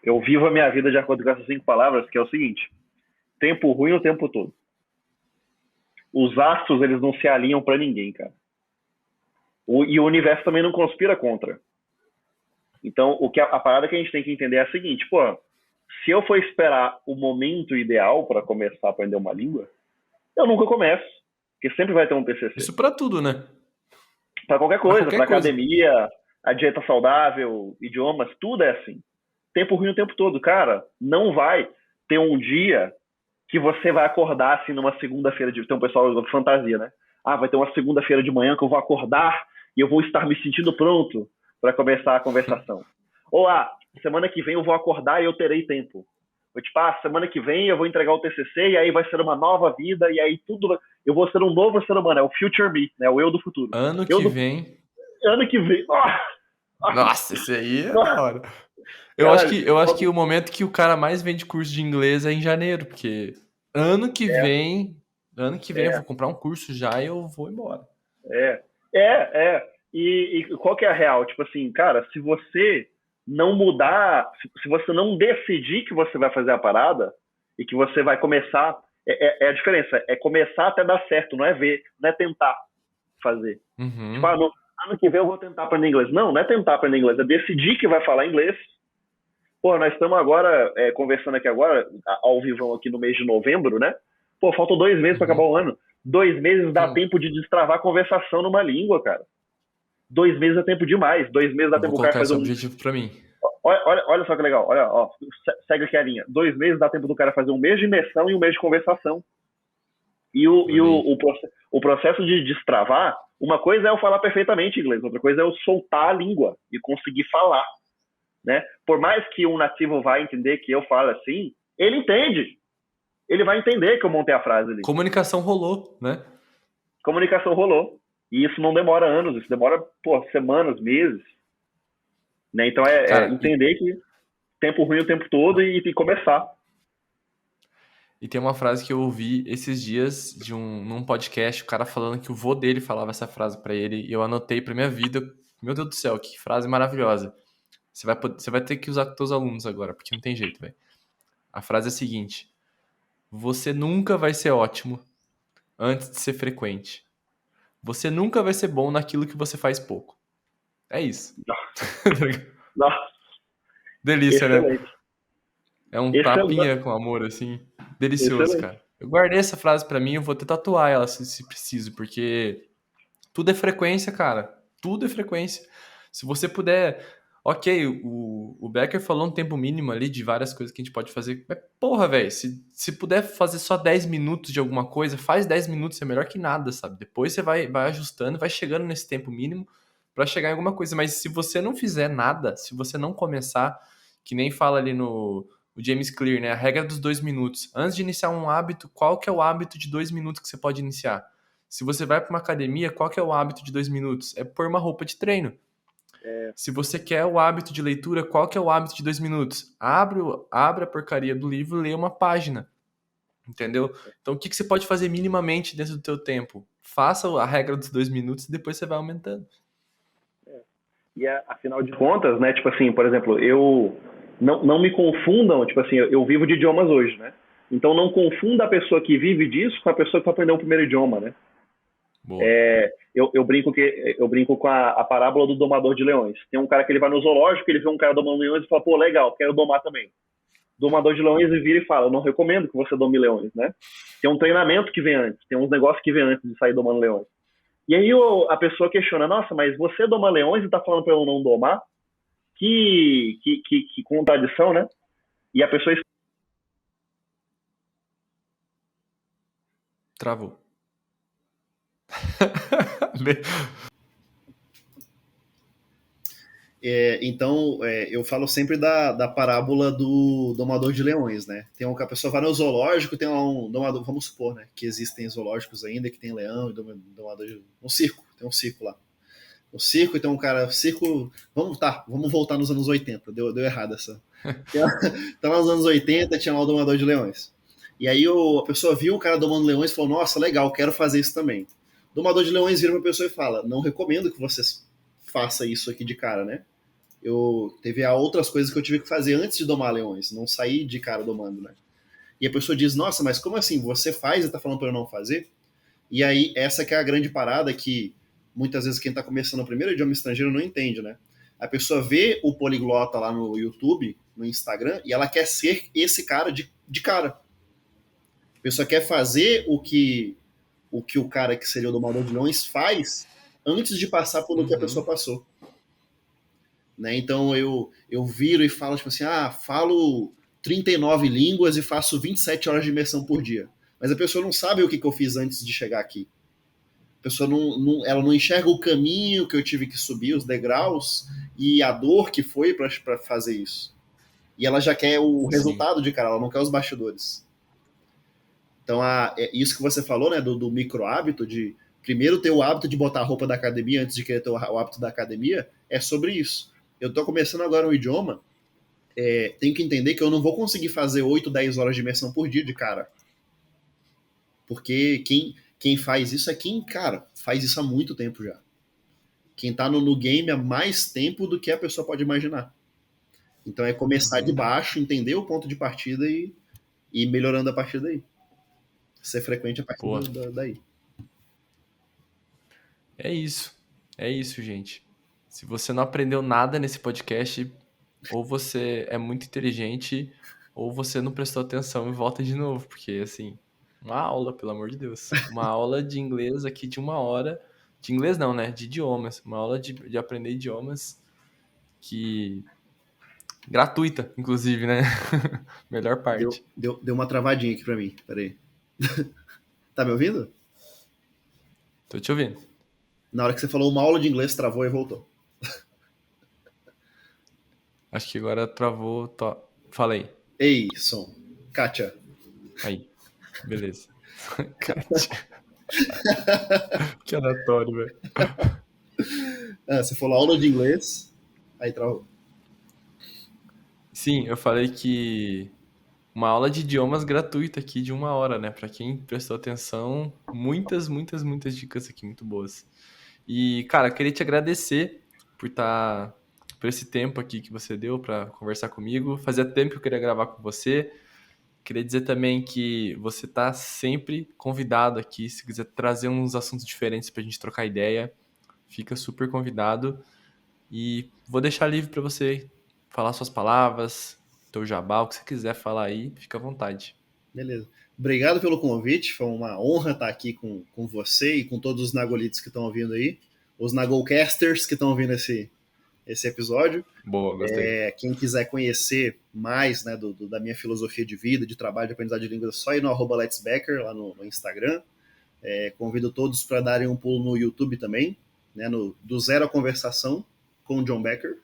eu vivo a minha vida de acordo com essas 5 palavras, que é o seguinte: tempo ruim o tempo todo. Os astros, eles não se alinham para ninguém, cara. E o universo também não conspira contra. Então, a parada que a gente tem que entender é a seguinte, pô, se eu for esperar o momento ideal para começar a aprender uma língua, eu nunca começo, porque sempre vai ter um TCC. Isso pra tudo, né? Para qualquer Pra coisa, qualquer para coisa. academia, a dieta saudável, idiomas, tudo é assim. Tempo ruim o tempo todo. Cara, não vai ter um dia que você vai acordar assim numa segunda-feira de... Tem um pessoal de fantasia, né? Ah, vai ter uma segunda-feira de manhã que eu vou acordar e eu vou estar me sentindo pronto para começar a conversação. Ou, semana que vem eu vou acordar e eu terei tempo. Ou, tipo, semana que vem eu vou entregar o TCC e aí vai ser uma nova vida e aí tudo... Eu vou ser um novo ser humano, é o future me, né? O eu do futuro. Ano que vem. Ano que vem. Nossa, esse aí é da Nossa, hora. caralho. Eu acho que o momento que o cara mais vende curso de inglês é em janeiro, porque ano que vem, ano que vem eu É, vou comprar um curso já e eu vou embora. é, e qual que é a real? Tipo assim, cara, se você não mudar, se você não decidir que você vai fazer a parada e que você vai começar, é a diferença, é começar até dar certo, não é ver, não é tentar fazer. Tipo, Uhum. ano que vem eu vou tentar aprender inglês. Não é tentar aprender inglês, é decidir que vai falar inglês. Pô, nós estamos agora, conversando aqui agora, ao vivo aqui no mês de novembro, né? Pô, faltam 2 meses para acabar Uhum. o ano. 2 meses dá Sim. tempo de destravar a conversação numa língua, cara. 2 meses é tempo demais. 2 meses dá Eu vou tempo o cara colocar esse fazer um. objetivo pra mim. Olha só que legal. Olha, ó, segue aqui a linha. 2 meses dá tempo do cara fazer um mês de imersão e um mês de conversação. E o, e Olha o, aí. o processo de destravar, uma coisa é eu falar perfeitamente inglês, outra coisa é eu soltar a língua e conseguir falar, né? Por mais que um nativo vá entender que eu falo assim, ele entende. Ele vai entender que eu montei a frase ali. Comunicação rolou, né? Comunicação rolou. E isso não demora anos, isso demora, pô, semanas, meses. Né? Então é Cara, entender que tempo ruim o tempo todo e começar. e tem uma frase que eu ouvi esses dias num podcast, o cara falando que o vô dele falava essa frase pra ele, e eu anotei pra minha vida. Meu Deus do céu, que frase maravilhosa. Você vai ter que usar com seus alunos agora, porque não tem jeito, velho. A frase é a seguinte: você nunca vai ser ótimo antes de ser frequente. Você nunca vai ser bom naquilo que você faz pouco. É isso. Nossa, Delícia, né? excelente. É um Excelente. tapinha com amor, assim. Delicioso, Excelente. cara. Eu guardei essa frase pra mim, eu vou até tatuar ela se preciso, porque tudo é frequência, cara. Tudo é frequência. Se você puder. Ok, o Becker falou um tempo mínimo ali de várias coisas que a gente pode fazer. Mas, porra, velho, se puder fazer só 10 minutos de alguma coisa, faz 10 minutos, é melhor que nada, sabe? Depois você vai ajustando, vai chegando nesse tempo mínimo pra chegar em alguma coisa. Mas se você não fizer nada, se você não começar, que nem fala ali no o James Clear, né? A regra dos 2 minutos. Antes de iniciar um hábito, qual que é o hábito de 2 minutos que você pode iniciar? Se você vai para uma academia, qual que é o hábito de 2 minutos? É pôr uma roupa de treino. Se você quer o hábito de leitura, qual que é o hábito de 2 minutos? Abre a porcaria do livro e lê uma página. Entendeu? Então, o que você pode fazer minimamente dentro do teu tempo? Faça a regra dos 2 minutos e depois você vai aumentando. E afinal de contas, né, tipo assim, por exemplo, eu não me confundam, tipo assim, eu vivo de idiomas hoje, né? Então não confunda a pessoa que vive disso com a pessoa que vai aprender o primeiro idioma, né? Boa. Eu brinco com a parábola do domador de leões. Tem um cara que ele vai no zoológico, ele vê um cara domando leões e fala, pô, legal, quero domar também. Domador de leões vira e fala, eu não recomendo que você dome leões, né? Tem um treinamento que vem antes, tem uns negócios que vem antes de sair domando leões. E aí a pessoa questiona, nossa, mas você doma leões e tá falando pra eu não domar? Que contradição, né? E a pessoa. Travou. Então, eu falo sempre da parábola do domador de leões, né? Tem um que a pessoa vai no zoológico, tem lá um domador, vamos supor, né? Que existem zoológicos ainda, que tem leão e domador de... Um circo, tem um circo lá. O circo, então, um cara, circo... Vamos voltar nos anos 80, deu errado essa. Tá lá nos anos 80, tinha lá o domador de leões. E aí a pessoa viu o cara domando leões e falou, nossa, legal, quero fazer isso também. O domador de leões vira pra pessoa e fala, não recomendo que você faça isso aqui de cara, né? Teve outras coisas que eu tive que fazer antes de domar leões, não sair de cara domando, né? E a pessoa diz, nossa, mas como assim? Você faz e tá falando para eu não fazer? E aí, essa que é a grande parada que muitas vezes quem tá começando o primeiro idioma estrangeiro não entende, né? A pessoa vê o poliglota lá no YouTube, no Instagram, e ela quer ser esse cara de cara. A pessoa quer fazer o cara que seria o domador de leões faz antes de passar por o que a pessoa Uhum. passou. Né? Então eu viro e falo tipo assim, falo 39 línguas e faço 27 horas de imersão por dia. Mas a pessoa não sabe o que eu fiz antes de chegar aqui. A pessoa ela não enxerga o caminho que eu tive que subir, os degraus e a dor que foi para fazer isso. E ela já quer o Sim. resultado de cara, ela não quer os bastidores. Então, isso que você falou, né, do micro hábito, de primeiro ter o hábito de botar a roupa da academia antes de querer ter o hábito da academia, é sobre isso. Eu estou começando agora um idioma, tenho que entender que eu não vou conseguir fazer 8, 10 horas de imersão por dia de cara. Porque quem faz isso é quem, cara, faz isso há muito tempo já. Quem tá no game há mais tempo do que a pessoa pode imaginar. Então é começar de Uhum. baixo, entender o ponto de partida e ir melhorando a partir daí. Ser frequente a partir Boa. daí. É isso. é isso, gente. Se você não aprendeu nada nesse podcast, ou você é muito inteligente, ou você não prestou atenção e volta de novo, porque, assim, uma aula, pelo amor de Deus. Uma aula de inglês aqui de 1 hora. De inglês não, né? De idiomas. Uma aula de aprender idiomas que... gratuita, inclusive, né? Melhor parte. Deu uma travadinha aqui pra mim. Peraí. Tá me ouvindo? Tô te ouvindo. Na hora que você falou uma aula de inglês, travou e voltou. Acho que agora travou. Falei. Ei, som. Kátia. Aí. Beleza. Kátia. Que aleatório, velho. Você falou aula de inglês, aí travou. Sim, eu falei que uma aula de idiomas gratuita aqui de 1 hora, né? Pra quem prestou atenção, muitas, muitas, muitas dicas aqui muito boas. E, cara, queria te agradecer por esse tempo aqui que você deu pra conversar comigo. Fazia tempo que eu queria gravar com você. Queria dizer também que você tá sempre convidado aqui, se quiser trazer uns assuntos diferentes pra gente trocar ideia, fica super convidado. E vou deixar livre pra você falar suas palavras, teu jabá, o que você quiser falar aí, fica à vontade. Beleza. Obrigado pelo convite, foi uma honra estar aqui com você e com todos os Nagolites que estão ouvindo aí, os Nagolcasters que estão ouvindo esse episódio. Boa, gostei. Quem quiser conhecer mais, né, da minha filosofia de vida, de trabalho, de aprendizagem de línguas, é só ir no @letsbecker lá no Instagram. Convido todos para darem um pulo no YouTube também, né, do Zero à Conversação com o John Becker.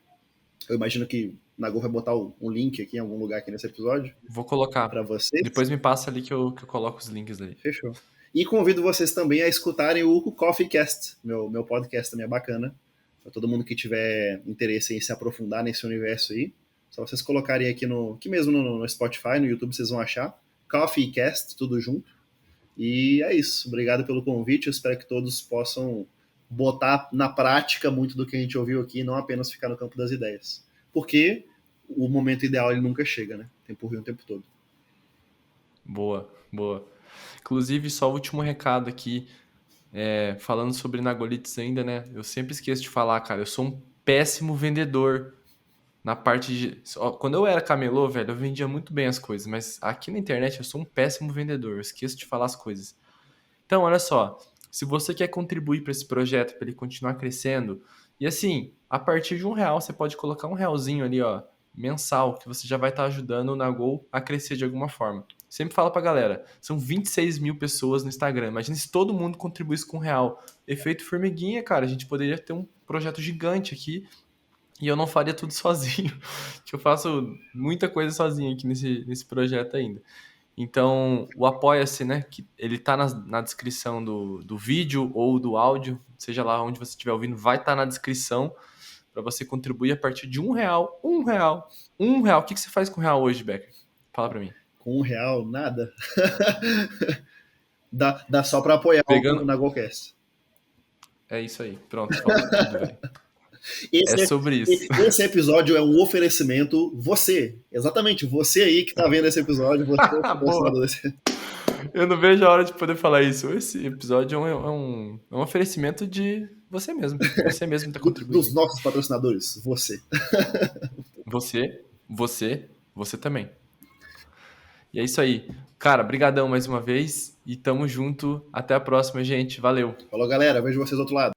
Eu imagino que Nagol vai botar um link aqui em algum lugar aqui nesse episódio. Vou colocar. Para vocês. Depois me passa ali que eu coloco os links ali. Fechou. E convido vocês também a escutarem o Coffee Cast, meu podcast também é bacana. Para todo mundo que tiver interesse em se aprofundar nesse universo aí, só vocês colocarem aqui aqui mesmo no Spotify, no YouTube, vocês vão achar. Coffee Cast, tudo junto. E é isso. Obrigado pelo convite. Eu espero que todos possam botar na prática muito do que a gente ouviu aqui, não apenas ficar no campo das ideias. Porque o momento ideal ele nunca chega, né? Tem por vir o tempo todo. Boa, boa. Inclusive, só o último recado aqui, falando sobre Nagolites ainda, né? Eu sempre esqueço de falar, cara, eu sou um péssimo vendedor na parte de... Quando eu era camelô, velho, eu vendia muito bem as coisas, mas aqui na internet eu sou um péssimo vendedor, eu esqueço de falar as coisas. Então, olha só, se você quer contribuir para esse projeto, para ele continuar crescendo, e assim, a partir de R$1, você pode colocar R$1 ali, ó, mensal, que você já vai estar ajudando o Nagol a crescer de alguma forma. Sempre falo pra galera, são 26 mil pessoas no Instagram, imagina se todo mundo contribuísse com R$1. Efeito formiguinha, cara, a gente poderia ter um projeto gigante aqui, e eu não faria tudo sozinho, que eu faço muita coisa sozinho aqui nesse projeto ainda. Então, o Apoia-se, né, que ele tá na descrição do vídeo ou do áudio, seja lá onde você estiver ouvindo, vai estar na descrição para você contribuir a partir de R$1. R$1. O que você faz com R$1 hoje, Becker? Fala para mim. Com R$1, nada. dá só para apoiar o Nagolcast. É isso aí. Pronto, falou tudo, velho. Sobre isso. Esse episódio é um oferecimento você. Exatamente, você aí que tá vendo esse episódio. Você Eu não vejo a hora de poder falar isso. Esse episódio é um oferecimento de você mesmo. Você mesmo tá contribuindo. Dos nossos patrocinadores, você. Você também. E é isso aí. Cara, brigadão mais uma vez e tamo junto. Até a próxima, gente. Valeu. Falou, galera. Vejo vocês do outro lado.